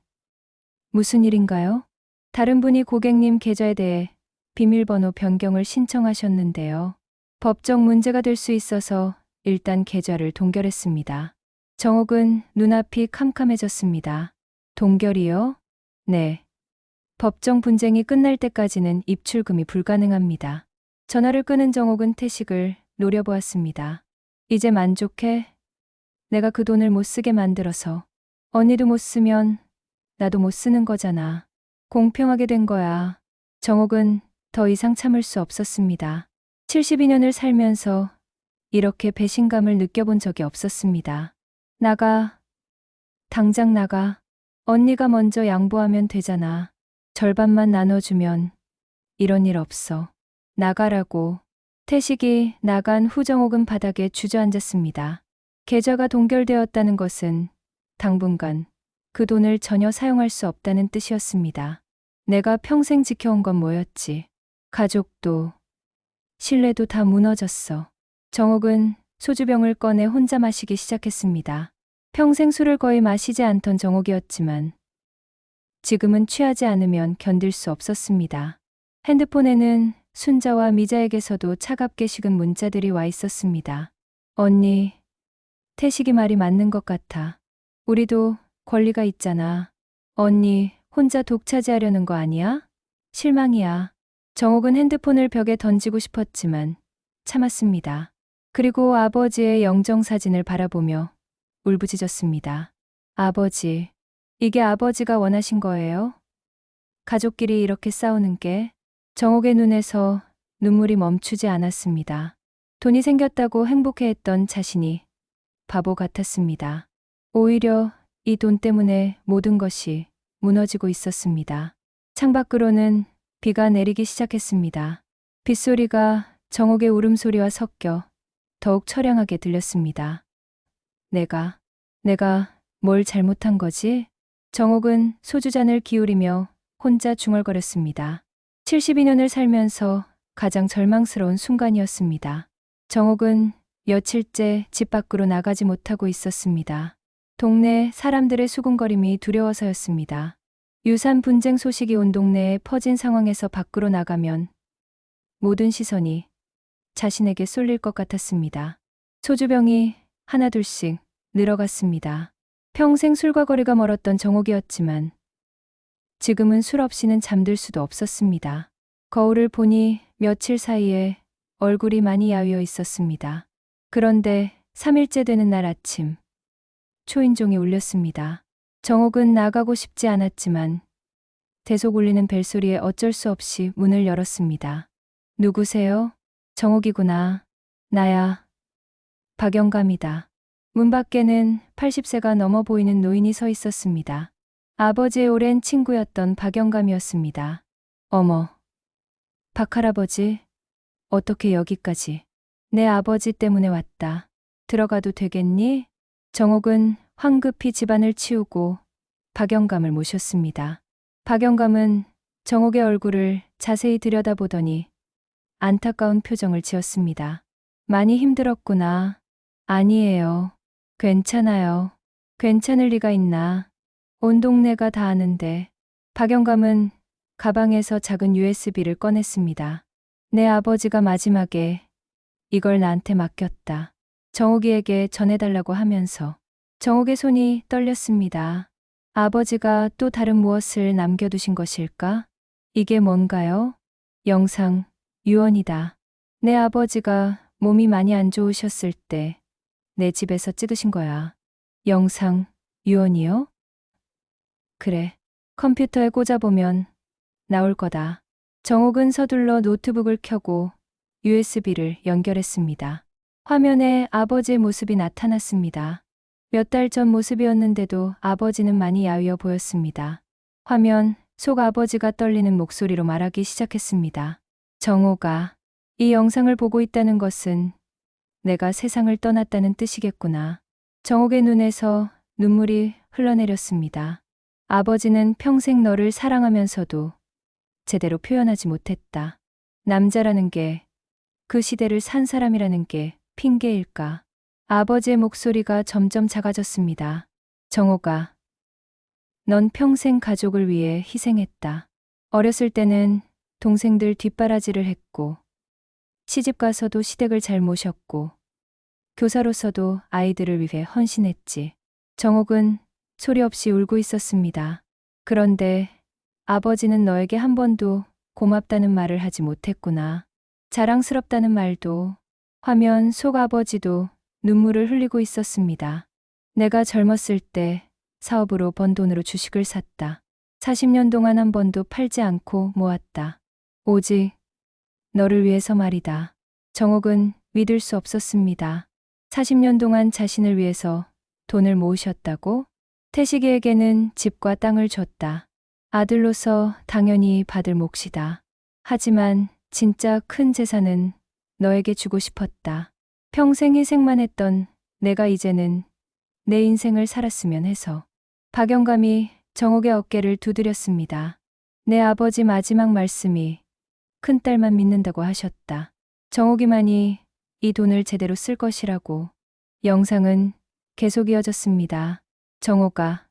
무슨 일인가요? 다른 분이 고객님 계좌에 대해 비밀번호 변경을 신청하셨는데요. 법적 문제가 될 수 있어서 일단 계좌를 동결했습니다. 정옥은 눈앞이 캄캄해졌습니다. 동결이요? 네. 법정 분쟁이 끝날 때까지는 입출금이 불가능합니다. 전화를 끄는 정옥은 태식을 노려보았습니다. 이제 만족해? 내가 그 돈을 못 쓰게 만들어서. 언니도 못 쓰면 나도 못 쓰는 거잖아. 공평하게 된 거야. 정옥은 더 이상 참을 수 없었습니다. 72년을 살면서 이렇게 배신감을 느껴본 적이 없었습니다. 나가. 당장 나가. 언니가 먼저 양보하면 되잖아. 절반만 나눠주면 이런 일 없어. 나가라고. 태식이 나간 후 정옥은 바닥에 주저앉았습니다. 계좌가 동결되었다는 것은 당분간 그 돈을 전혀 사용할 수 없다는 뜻이었습니다. 내가 평생 지켜온 건 뭐였지? 가족도, 신뢰도 다 무너졌어. 정옥은 소주병을 꺼내 혼자 마시기 시작했습니다. 평생 술을 거의 마시지 않던 정옥이었지만 지금은 취하지 않으면 견딜 수 없었습니다. 핸드폰에는 순자와 미자에게서도 차갑게 식은 문자들이 와 있었습니다. 언니, 태식이 말이 맞는 것 같아. 우리도 권리가 있잖아. 언니, 혼자 독차지하려는 거 아니야? 실망이야. 정옥은 핸드폰을 벽에 던지고 싶었지만 참았습니다. 그리고 아버지의 영정사진을 바라보며 울부짖었습니다. 아버지, 이게 아버지가 원하신 거예요? 가족끼리 이렇게 싸우는 게? 정옥의 눈에서 눈물이 멈추지 않았습니다. 돈이 생겼다고 행복해했던 자신이 바보 같았습니다. 오히려 이 돈 때문에 모든 것이 무너지고 있었습니다. 창밖으로는 비가 내리기 시작했습니다. 빗소리가 정옥의 울음소리와 섞여 더욱 처량하게 들렸습니다. 내가 뭘 잘못한 거지? 정옥은 소주잔을 기울이며 혼자 중얼거렸습니다. 72년을 살면서 가장 절망스러운 순간이었습니다. 정옥은 며칠째 집 밖으로 나가지 못하고 있었습니다. 동네 사람들의 수군거림이 두려워서였습니다. 유산 분쟁 소식이 온 동네에 퍼진 상황에서 밖으로 나가면 모든 시선이 자신에게 쏠릴 것 같았습니다. 소주병이 하나둘씩 늘어갔습니다. 평생 술과 거리가 멀었던 정옥이었지만 지금은 술 없이는 잠들 수도 없었습니다. 거울을 보니 며칠 사이에 얼굴이 많이 야위어 있었습니다. 그런데 3일째 되는 날 아침 초인종이 울렸습니다. 정옥은 나가고 싶지 않았지만 대속 울리는 벨소리에 어쩔 수 없이 문을 열었습니다. 누구세요? 정옥이구나. 나야. 박영감이다. 문 밖에는 80세가 넘어 보이는 노인이 서 있었습니다. 아버지의 오랜 친구였던 박영감이었습니다. 어머, 박할아버지, 어떻게 여기까지? 내 아버지 때문에 왔다. 들어가도 되겠니? 정옥은 황급히 집안을 치우고 박영감을 모셨습니다. 박영감은 정옥의 얼굴을 자세히 들여다보더니 안타까운 표정을 지었습니다. 많이 힘들었구나. 아니에요. 괜찮아요. 괜찮을 리가 있나. 온 동네가 다 아는데. 박영감은 가방에서 작은 USB를 꺼냈습니다. 내 아버지가 마지막에 이걸 나한테 맡겼다. 정옥이에게 전해달라고 하면서. 정옥의 손이 떨렸습니다. 아버지가 또 다른 무엇을 남겨두신 것일까? 이게 뭔가요? 영상, 유언이다. 내 아버지가 몸이 많이 안 좋으셨을 때 내 집에서 찍으신 거야. 영상, 유언이요? 그래. 컴퓨터에 꽂아보면 나올 거다. 정옥은 서둘러 노트북을 켜고 USB를 연결했습니다. 화면에 아버지의 모습이 나타났습니다. 몇 달 전 모습이었는데도 아버지는 많이 야위어 보였습니다. 화면 속 아버지가 떨리는 목소리로 말하기 시작했습니다. 정옥아, 이 영상을 보고 있다는 것은 내가 세상을 떠났다는 뜻이겠구나. 정옥의 눈에서 눈물이 흘러내렸습니다. 아버지는 평생 너를 사랑하면서도 제대로 표현하지 못했다. 남자라는 게, 그 시대를 산 사람이라는 게 핑계일까? 아버지의 목소리가 점점 작아졌습니다. 정옥아, 넌 평생 가족을 위해 희생했다. 어렸을 때는 동생들 뒷바라지를 했고, 시집가서도 시댁을 잘 모셨고, 교사로서도 아이들을 위해 헌신했지. 정옥은 소리 없이 울고 있었습니다. 그런데 아버지는 너에게 한 번도 고맙다는 말을 하지 못했구나. 자랑스럽다는 말도. 화면 속 아버지도 눈물을 흘리고 있었습니다. 내가 젊었을 때 사업으로 번 돈으로 주식을 샀다. 40년 동안 한 번도 팔지 않고 모았다. 오직 너를 위해서 말이다. 정옥은 믿을 수 없었습니다. 40년 동안 자신을 위해서 돈을 모으셨다고? 태식이에게는 집과 땅을 줬다. 아들로서 당연히 받을 몫이다. 하지만 진짜 큰 재산은 너에게 주고 싶었다. 평생 희생만 했던 내가 이제는 내 인생을 살았으면 해서. 박영감이 정옥의 어깨를 두드렸습니다. 내 아버지 마지막 말씀이 큰딸만 믿는다고 하셨다. 정옥이만이 이 돈을 제대로 쓸 것이라고. 영상은 계속 이어졌습니다. 정옥아,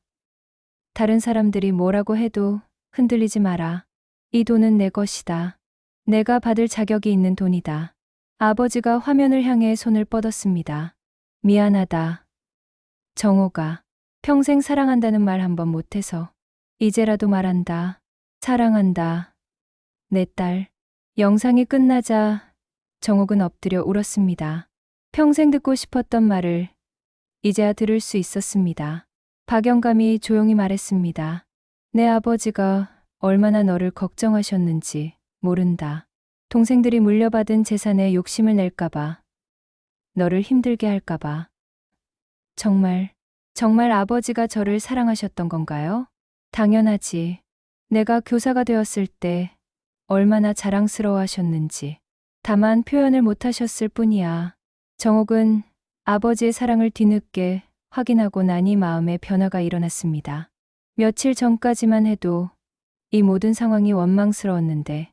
다른 사람들이 뭐라고 해도 흔들리지 마라. 이 돈은 내 것이다. 내가 받을 자격이 있는 돈이다. 아버지가 화면을 향해 손을 뻗었습니다. 미안하다. 정옥아, 평생 사랑한다는 말 한 번 못해서 이제라도 말한다. 사랑한다. 내 딸. 영상이 끝나자 정옥은 엎드려 울었습니다. 평생 듣고 싶었던 말을 이제야 들을 수 있었습니다. 박영감이 조용히 말했습니다. 내 아버지가 얼마나 너를 걱정하셨는지 모른다. 동생들이 물려받은 재산에 욕심을 낼까봐, 너를 힘들게 할까봐. 정말 아버지가 저를 사랑하셨던 건가요? 당연하지. 내가 교사가 되었을 때 얼마나 자랑스러워 하셨는지. 다만 표현을 못하셨을 뿐이야. 정옥은 아버지의 사랑을 뒤늦게 확인하고 나니 마음에 변화가 일어났습니다. 며칠 전까지만 해도 이 모든 상황이 원망스러웠는데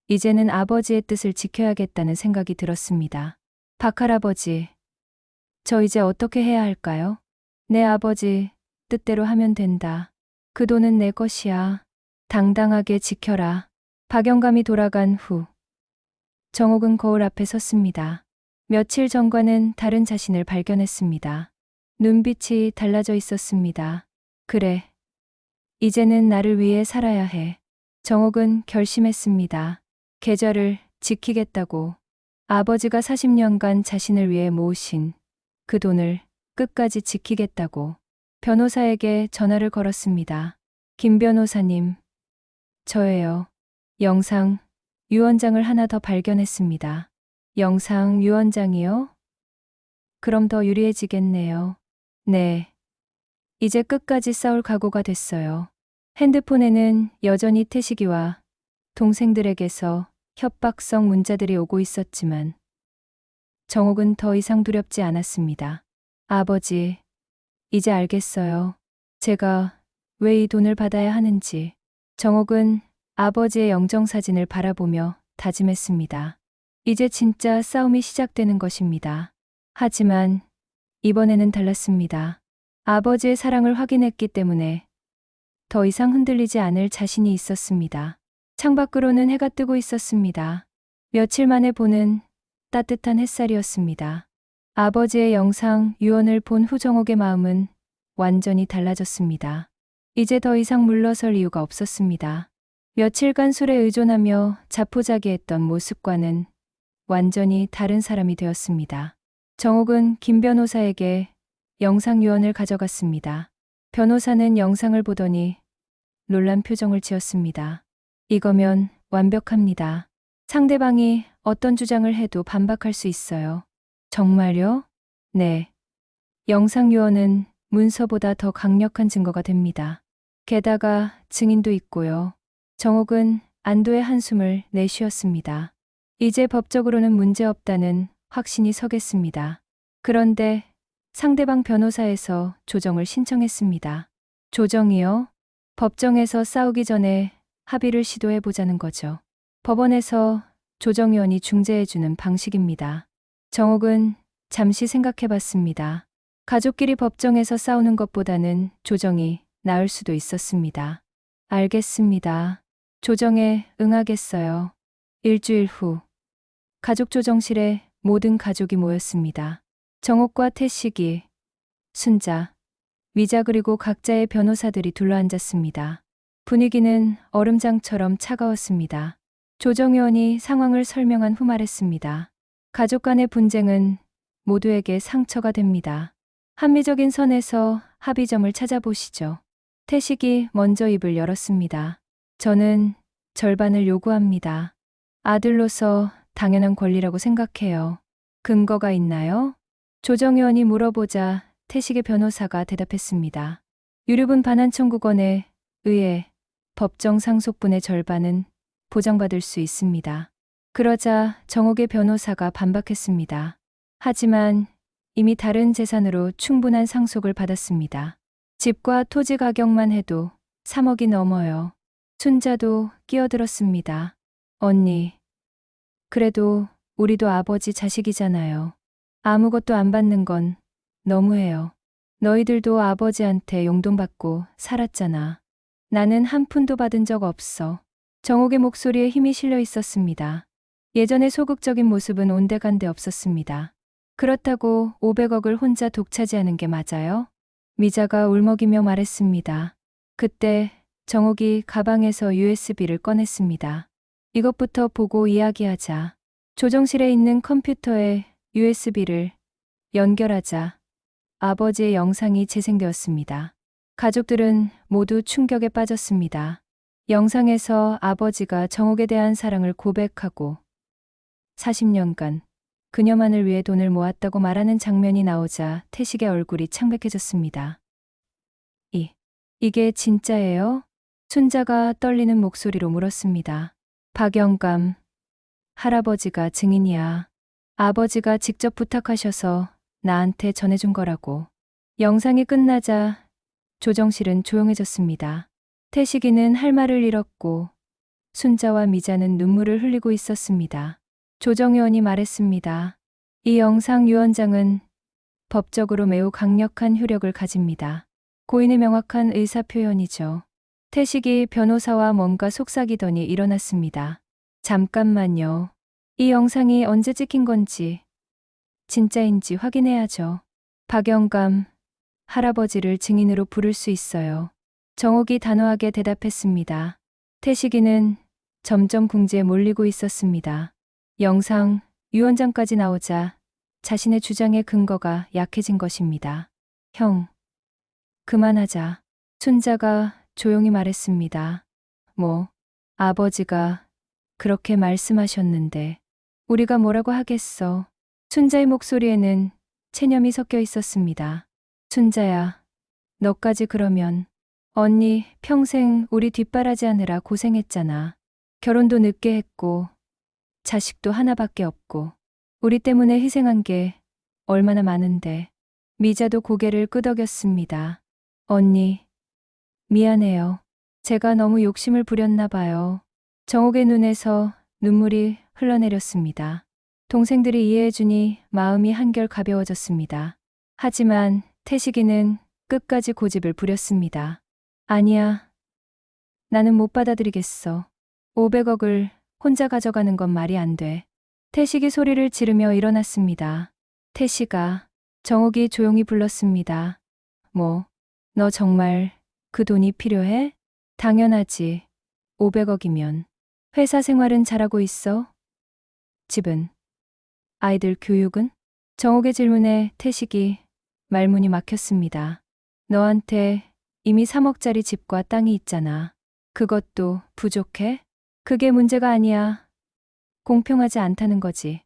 이제는 아버지의 뜻을 지켜야겠다는 생각이 들었습니다. 박할아버지, 저 이제 어떻게 해야 할까요? 내 아버지 뜻대로 하면 된다. 그 돈은 내 것이야. 당당하게 지켜라. 박영감이 돌아간 후 정옥은 거울 앞에 섰습니다. 며칠 전과는 다른 자신을 발견했습니다. 눈빛이 달라져 있었습니다. 그래, 이제는 나를 위해 살아야 해. 정옥은 결심했습니다. 계좌를 지키겠다고. 아버지가 40년간 자신을 위해 모으신 그 돈을 끝까지 지키겠다고. 변호사에게 전화를 걸었습니다. 김 변호사님, 저예요. 영상 유언장을 하나 더 발견했습니다. 영상 유언장이요? 그럼 더 유리해지겠네요. 네. 이제 끝까지 싸울 각오가 됐어요. 핸드폰에는 여전히 태식이와 동생들에게서 협박성 문자들이 오고 있었지만 정옥은 더 이상 두렵지 않았습니다. 아버지, 이제 알겠어요. 제가 왜 이 돈을 받아야 하는지. 정옥은 아버지의 영정사진을 바라보며 다짐했습니다. 이제 진짜 싸움이 시작되는 것입니다. 하지만 이번에는 달랐습니다. 아버지의 사랑을 확인했기 때문에 더 이상 흔들리지 않을 자신이 있었습니다. 창밖으로는 해가 뜨고 있었습니다. 며칠 만에 보는 따뜻한 햇살이었습니다. 아버지의 영상 유언을 본 후 정옥의 마음은 완전히 달라졌습니다. 이제 더 이상 물러설 이유가 없었습니다. 며칠간 술에 의존하며 자포자기했던 모습과는 완전히 다른 사람이 되었습니다. 정옥은 김 변호사에게 영상 유언을 가져갔습니다. 변호사는 영상을 보더니 놀란 표정을 지었습니다. 이거면 완벽합니다. 상대방이 어떤 주장을 해도 반박할 수 있어요. 정말요? 네. 영상 유언은 문서보다 더 강력한 증거가 됩니다. 게다가 증인도 있고요. 정옥은 안도의 한숨을 내쉬었습니다. 이제 법적으로는 문제없다는 확신이 서겠습니다. 그런데 상대방 변호사에서 조정을 신청했습니다. 조정이요? 법정에서 싸우기 전에 합의를 시도해 보자는 거죠. 법원에서 조정위원이 중재해주는 방식입니다. 정옥은 잠시 생각해 봤습니다. 가족끼리 법정에서 싸우는 것보다는 조정이 나을 수도 있었습니다. 알겠습니다. 조정에 응하겠어요. 일주일 후, 가족 조정실에 모든 가족이 모였습니다. 정옥과 태식이, 순자, 미자 그리고 각자의 변호사들이 둘러앉았습니다. 분위기는 얼음장처럼 차가웠습니다. 조정위원이 상황을 설명한 후 말했습니다. 가족 간의 분쟁은 모두에게 상처가 됩니다. 합리적인 선에서 합의점을 찾아보시죠. 태식이 먼저 입을 열었습니다. 저는 절반을 요구합니다. 아들로서 당연한 권리라고 생각해요. 근거가 있나요? 조정위원이 물어보자 태식의 변호사가 대답했습니다. 유류분 반환 청구권에 의해 법정 상속분의 절반은 보장받을 수 있습니다. 그러자 정옥의 변호사가 반박했습니다. 하지만 이미 다른 재산으로 충분한 상속을 받았습니다. 집과 토지 가격만 해도 3억이 넘어요. 순자도 끼어들었습니다. 언니, 그래도 우리도 아버지 자식이잖아요. 아무것도 안 받는 건 너무해요. 너희들도 아버지한테 용돈 받고 살았잖아. 나는 한 푼도 받은 적 없어. 정옥의 목소리에 힘이 실려 있었습니다. 예전의 소극적인 모습은 온데간데 없었습니다. 그렇다고 500억을 혼자 독차지하는 게 맞아요? 미자가 울먹이며 말했습니다. 그때 정옥이 가방에서 USB를 꺼냈습니다. 이것부터 보고 이야기하자. 조정실에 있는 컴퓨터에 USB를 연결하자 아버지의 영상이 재생되었습니다. 가족들은 모두 충격에 빠졌습니다. 영상에서 아버지가 정옥에 대한 사랑을 고백하고 40년간 그녀만을 위해 돈을 모았다고 말하는 장면이 나오자 태식의 얼굴이 창백해졌습니다. 이게 진짜예요? 순자가 떨리는 목소리로 물었습니다. 박영감, 할아버지가 증인이야. 아버지가 직접 부탁하셔서 나한테 전해준 거라고. 영상이 끝나자 조정실은 조용해졌습니다. 태식이는 할 말을 잃었고 순자와 미자는 눈물을 흘리고 있었습니다. 조정위원이 말했습니다. 이 영상 유언장은 법적으로 매우 강력한 효력을 가집니다. 고인의 명확한 의사표현이죠. 태식이 변호사와 뭔가 속삭이더니 일어났습니다. 잠깐만요. 이 영상이 언제 찍힌 건지, 진짜인지 확인해야죠. 박영감, 할아버지를 증인으로 부를 수 있어요. 정옥이 단호하게 대답했습니다. 태식이는 점점 궁지에 몰리고 있었습니다. 영상, 유언장까지 나오자 자신의 주장의 근거가 약해진 것입니다. 형, 그만하자. 순자가 조용히 말했습니다. 아버지가 그렇게 말씀하셨는데 우리가 뭐라고 하겠어. 순자의 목소리에는 체념이 섞여 있었습니다. 순자야, 너까지 그러면 언니 평생 우리 뒷바라지하느라 고생했잖아. 결혼도 늦게 했고 자식도 하나밖에 없고 우리 때문에 희생한 게 얼마나 많은데. 미자도 고개를 끄덕였습니다. 언니, 미안해요. 제가 너무 욕심을 부렸나 봐요. 정옥의 눈에서 눈물이 흘러내렸습니다. 동생들이 이해해주니 마음이 한결 가벼워졌습니다. 하지만 태식이는 끝까지 고집을 부렸습니다. 아니야. 나는 못 받아들이겠어. 500억을 혼자 가져가는 건 말이 안 돼. 태식이 소리를 지르며 일어났습니다. 태식아, 정옥이 조용히 불렀습니다. 너 정말 그 돈이 필요해? 당연하지. 500억이면. 회사 생활은 잘하고 있어? 집은? 아이들 교육은? 정옥의 질문에 태식이 말문이 막혔습니다. 너한테 이미 3억짜리 집과 땅이 있잖아. 그것도 부족해? 그게 문제가 아니야. 공평하지 않다는 거지.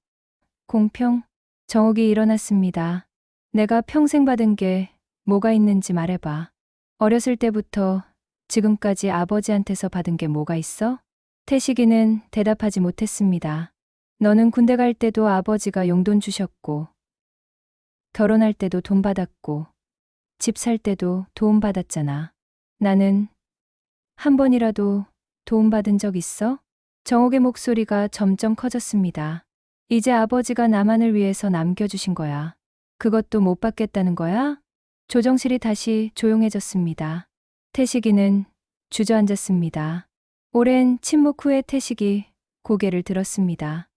공평? 정옥이 일어났습니다. 내가 평생 받은 게 뭐가 있는지 말해봐. 어렸을 때부터 지금까지 아버지한테서 받은 게 뭐가 있어? 태식이는 대답하지 못했습니다. 너는 군대 갈 때도 아버지가 용돈 주셨고, 결혼할 때도 돈 받았고, 집 살 때도 도움 받았잖아. 나는 한 번이라도 도움 받은 적 있어? 정옥의 목소리가 점점 커졌습니다. 이제 아버지가 나만을 위해서 남겨주신 거야. 그것도 못 받겠다는 거야? 조정실이 다시 조용해졌습니다. 태식이는 주저앉았습니다. 오랜 침묵 후에 태식이 고개를 들었습니다.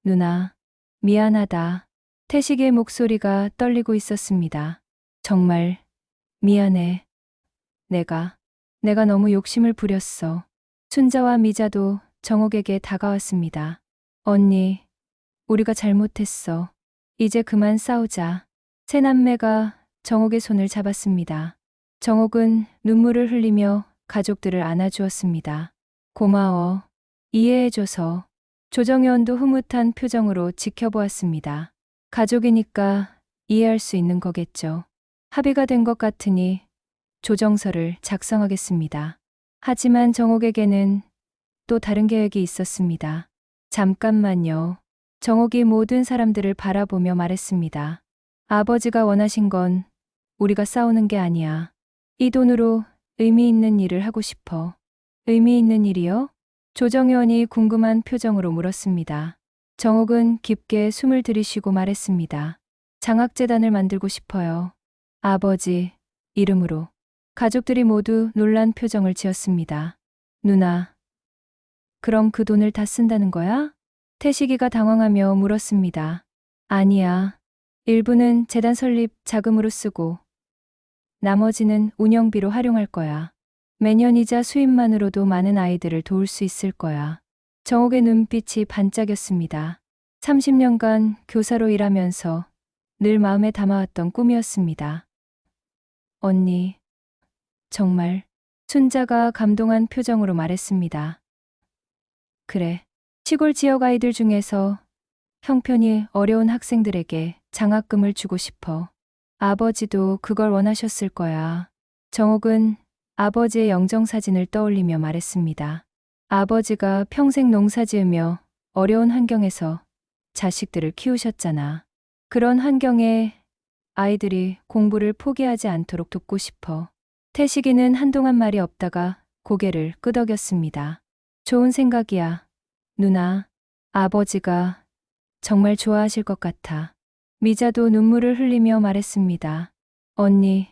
누나, 미안하다. 태식의 목소리가 떨리고 있었습니다. 정말 미안해. 내가 너무 욕심을 부렸어. 순자와 미자도 정옥에게 다가왔습니다. 언니, 우리가 잘못했어. 이제 그만 싸우자. 세 남매가 정옥의 손을 잡았습니다. 정옥은 눈물을 흘리며 가족들을 안아주었습니다. 고마워. 이해해줘서. 조정현도 흐뭇한 표정으로 지켜보았습니다. 가족이니까 이해할 수 있는 거겠죠. 합의가 된 것 같으니 조정서를 작성하겠습니다. 하지만 정옥에게는 또 다른 계획이 있었습니다. 잠깐만요. 정옥이 모든 사람들을 바라보며 말했습니다. 아버지가 원하신 건 우리가 싸우는 게 아니야. 이 돈으로 의미 있는 일을 하고 싶어. 의미 있는 일이요? 조정현이 궁금한 표정으로 물었습니다. 정옥은 깊게 숨을 들이쉬고 말했습니다. 장학재단을 만들고 싶어요. 아버지 이름으로. 가족들이 모두 놀란 표정을 지었습니다. 누나, 그럼 그 돈을 다 쓴다는 거야? 태식이가 당황하며 물었습니다. 아니야. 일부는 재단 설립 자금으로 쓰고 나머지는 운영비로 활용할 거야. 매년 이자 수입만으로도 많은 아이들을 도울 수 있을 거야. 정옥의 눈빛이 반짝였습니다. 30년간 교사로 일하면서 늘 마음에 담아왔던 꿈이었습니다. 언니, 정말. 순자가 감동한 표정으로 말했습니다. 그래. 시골 지역 아이들 중에서 형편이 어려운 학생들에게 장학금을 주고 싶어. 아버지도 그걸 원하셨을 거야. 정옥은 아버지의 영정사진을 떠올리며 말했습니다. 아버지가 평생 농사 지으며 어려운 환경에서 자식들을 키우셨잖아. 그런 환경에 아이들이 공부를 포기하지 않도록 돕고 싶어. 태식이는 한동안 말이 없다가 고개를 끄덕였습니다. 좋은 생각이야. 누나, 아버지가 정말 좋아하실 것 같아. 미자도 눈물을 흘리며 말했습니다. 언니,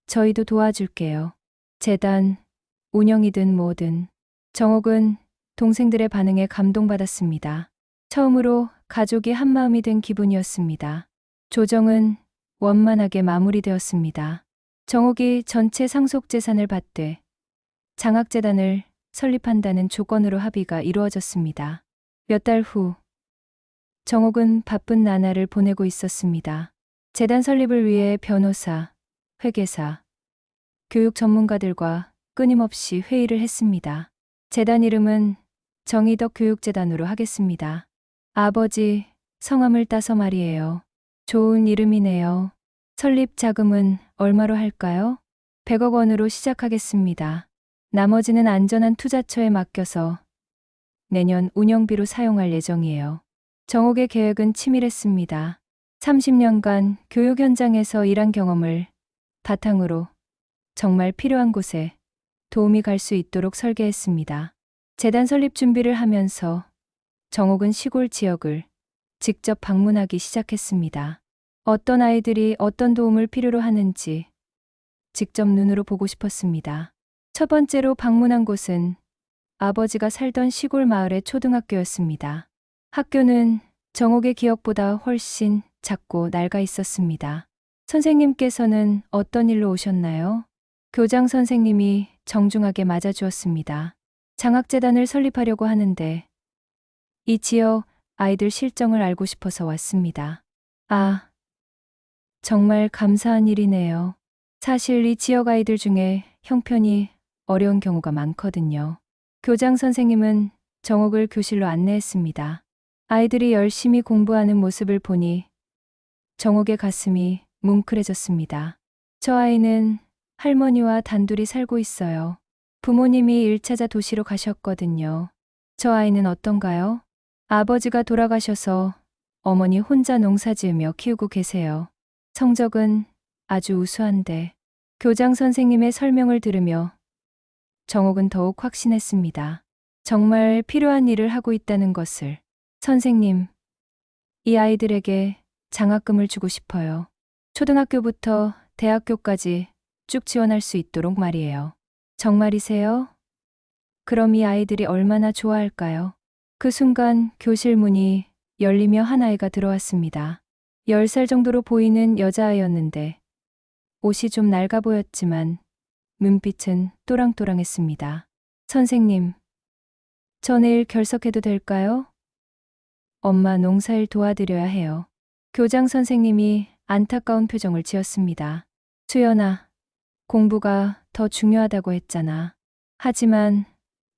저희도 도와줄게요. 재단, 운영이든 뭐든. 정옥은 동생들의 반응에 감동받았습니다. 처음으로 가족이 한마음이 된 기분이었습니다. 조정은 원만하게 마무리되었습니다. 정옥이 전체 상속재산을 받되 장학재단을 설립한다는 조건으로 합의가 이루어졌습니다. 몇 달 후, 정옥은 바쁜 나날을 보내고 있었습니다. 재단 설립을 위해 변호사, 회계사, 교육 전문가들과 끊임없이 회의를 했습니다. 재단 이름은 정의덕 교육재단으로 하겠습니다. 아버지, 성함을 따서 말이에요. 좋은 이름이네요. 설립 자금은 얼마로 할까요? 100억 원으로 시작하겠습니다. 나머지는 안전한 투자처에 맡겨서 내년 운영비로 사용할 예정이에요. 정옥의 계획은 치밀했습니다. 30년간 교육 현장에서 일한 경험을 바탕으로 정말 필요한 곳에 도움이 갈 수 있도록 설계했습니다. 재단 설립 준비를 하면서 정옥은 시골 지역을 직접 방문하기 시작했습니다. 어떤 아이들이 어떤 도움을 필요로 하는지 직접 눈으로 보고 싶었습니다. 첫 번째로 방문한 곳은 아버지가 살던 시골 마을의 초등학교였습니다. 학교는 정옥의 기억보다 훨씬 작고 낡아 있었습니다. 선생님께서는 어떤 일로 오셨나요? 교장 선생님이 정중하게 맞아주었습니다. 장학재단을 설립하려고 하는데 이 지역 아이들 실정을 알고 싶어서 왔습니다. 아, 정말 감사한 일이네요. 사실 이 지역 아이들 중에 형편이 어려운 경우가 많거든요. 교장 선생님은 정옥을 교실로 안내했습니다. 아이들이 열심히 공부하는 모습을 보니 정옥의 가슴이 뭉클해졌습니다. 저 아이는 할머니와 단둘이 살고 있어요. 부모님이 일 찾아 도시로 가셨거든요. 저 아이는 어떤가요? 아버지가 돌아가셔서 어머니 혼자 농사 지으며 키우고 계세요. 성적은 아주 우수한데 교장 선생님의 설명을 들으며 정옥은 더욱 확신했습니다. 정말 필요한 일을 하고 있다는 것을. 선생님, 이 아이들에게 장학금을 주고 싶어요. 초등학교부터 대학교까지 쭉 지원할 수 있도록 말이에요. 정말이세요? 그럼 이 아이들이 얼마나 좋아할까요? 그 순간 교실 문이 열리며 한 아이가 들어왔습니다. 10살 정도로 보이는 여자아이였는데 옷이 좀 낡아 보였지만 눈빛은 또랑또랑했습니다. 선생님, 저 내일 결석해도 될까요? 엄마 농사일 도와드려야 해요. 교장 선생님이 안타까운 표정을 지었습니다. 수연아, 공부가 더 중요하다고 했잖아. 하지만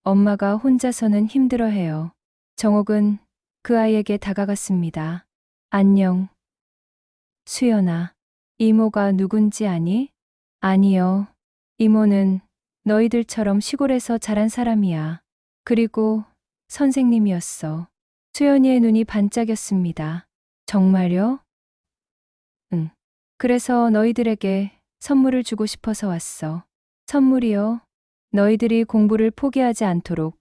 엄마가 혼자서는 힘들어해요. 정옥은 그 아이에게 다가갔습니다. 안녕. 수연아, 이모가 누군지 아니? 아니요. 이모는 너희들처럼 시골에서 자란 사람이야. 그리고 선생님이었어. 수연이의 눈이 반짝였습니다. 정말요? 응. 그래서 너희들에게 선물을 주고 싶어서 왔어. 선물이요? 너희들이 공부를 포기하지 않도록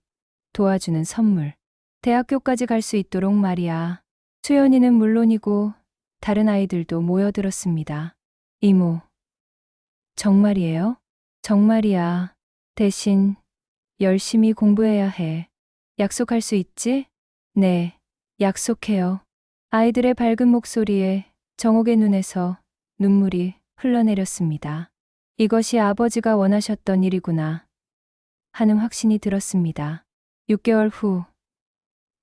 도와주는 선물. 대학교까지 갈 수 있도록 말이야. 수연이는 물론이고 다른 아이들도 모여들었습니다. 이모. 정말이에요? 정말이야. 대신 열심히 공부해야 해. 약속할 수 있지? 네, 약속해요. 아이들의 밝은 목소리에 정옥의 눈에서 눈물이 흘러내렸습니다. 이것이 아버지가 원하셨던 일이구나 하는 확신이 들었습니다. 6개월 후,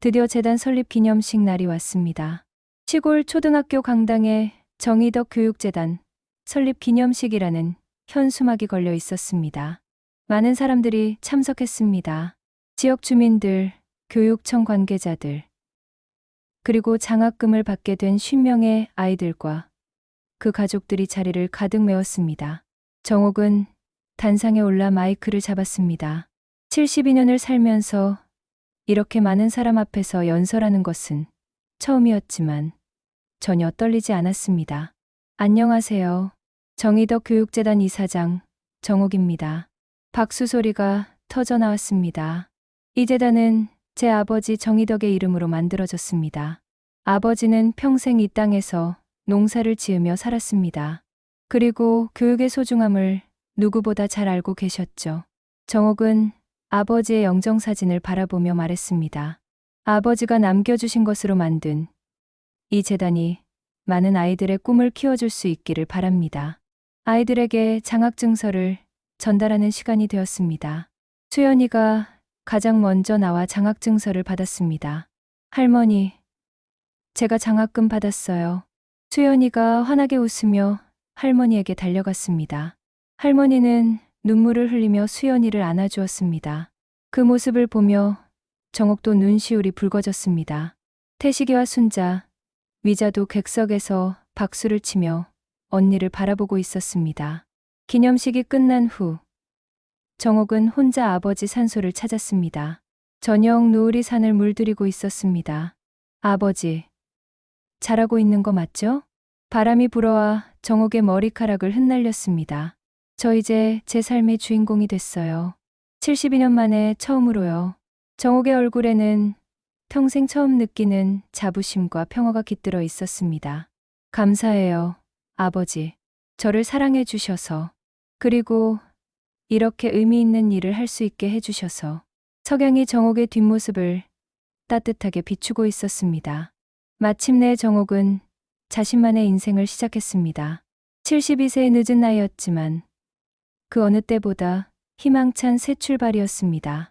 드디어 재단 설립 기념식 날이 왔습니다. 시골 초등학교 강당에 정의덕 교육재단 설립 기념식이라는 현수막이 걸려 있었습니다. 많은 사람들이 참석했습니다. 지역 주민들, 교육청 관계자들, 그리고 장학금을 받게 된 50명의 아이들과 그 가족들이 자리를 가득 메웠습니다. 정옥은 단상에 올라 마이크를 잡았습니다. 72년을 살면서 이렇게 많은 사람 앞에서 연설하는 것은 처음이었지만 전혀 떨리지 않았습니다. 안녕하세요. 정의덕 교육재단 이사장 정옥입니다. 박수 소리가 터져 나왔습니다. 이 재단은 제 아버지 정의덕의 이름으로 만들어졌습니다. 아버지는 평생 이 땅에서 농사를 지으며 살았습니다. 그리고 교육의 소중함을 누구보다 잘 알고 계셨죠. 정옥은 아버지의 영정사진을 바라보며 말했습니다. 아버지가 남겨주신 것으로 만든 이 재단이 많은 아이들의 꿈을 키워줄 수 있기를 바랍니다. 아이들에게 장학증서를 전달하는 시간이 되었습니다. 수연이가 가장 먼저 나와 장학증서를 받았습니다. 할머니, 제가 장학금 받았어요. 수연이가 환하게 웃으며 할머니에게 달려갔습니다. 할머니는 눈물을 흘리며 수연이를 안아주었습니다. 그 모습을 보며 정옥도 눈시울이 붉어졌습니다. 태식이와 순자, 위자도 객석에서 박수를 치며 언니를 바라보고 있었습니다. 기념식이 끝난 후 정옥은 혼자 아버지 산소를 찾았습니다. 저녁 노을이 산을 물들이고 있었습니다. 아버지, 잘하고 있는 거 맞죠? 바람이 불어와 정옥의 머리카락을 흩날렸습니다. 저 이제 제 삶의 주인공이 됐어요. 72년 만에 처음으로요. 정옥의 얼굴에는 평생 처음 느끼는 자부심과 평화가 깃들어 있었습니다. 감사해요, 아버지. 저를 사랑해 주셔서. 그리고 이렇게 의미 있는 일을 할 수 있게 해주셔서. 석양이 정옥의 뒷모습을 따뜻하게 비추고 있었습니다. 마침내 정옥은 자신만의 인생을 시작했습니다. 72세의 늦은 나이였지만 그 어느 때보다 희망찬 새 출발이었습니다.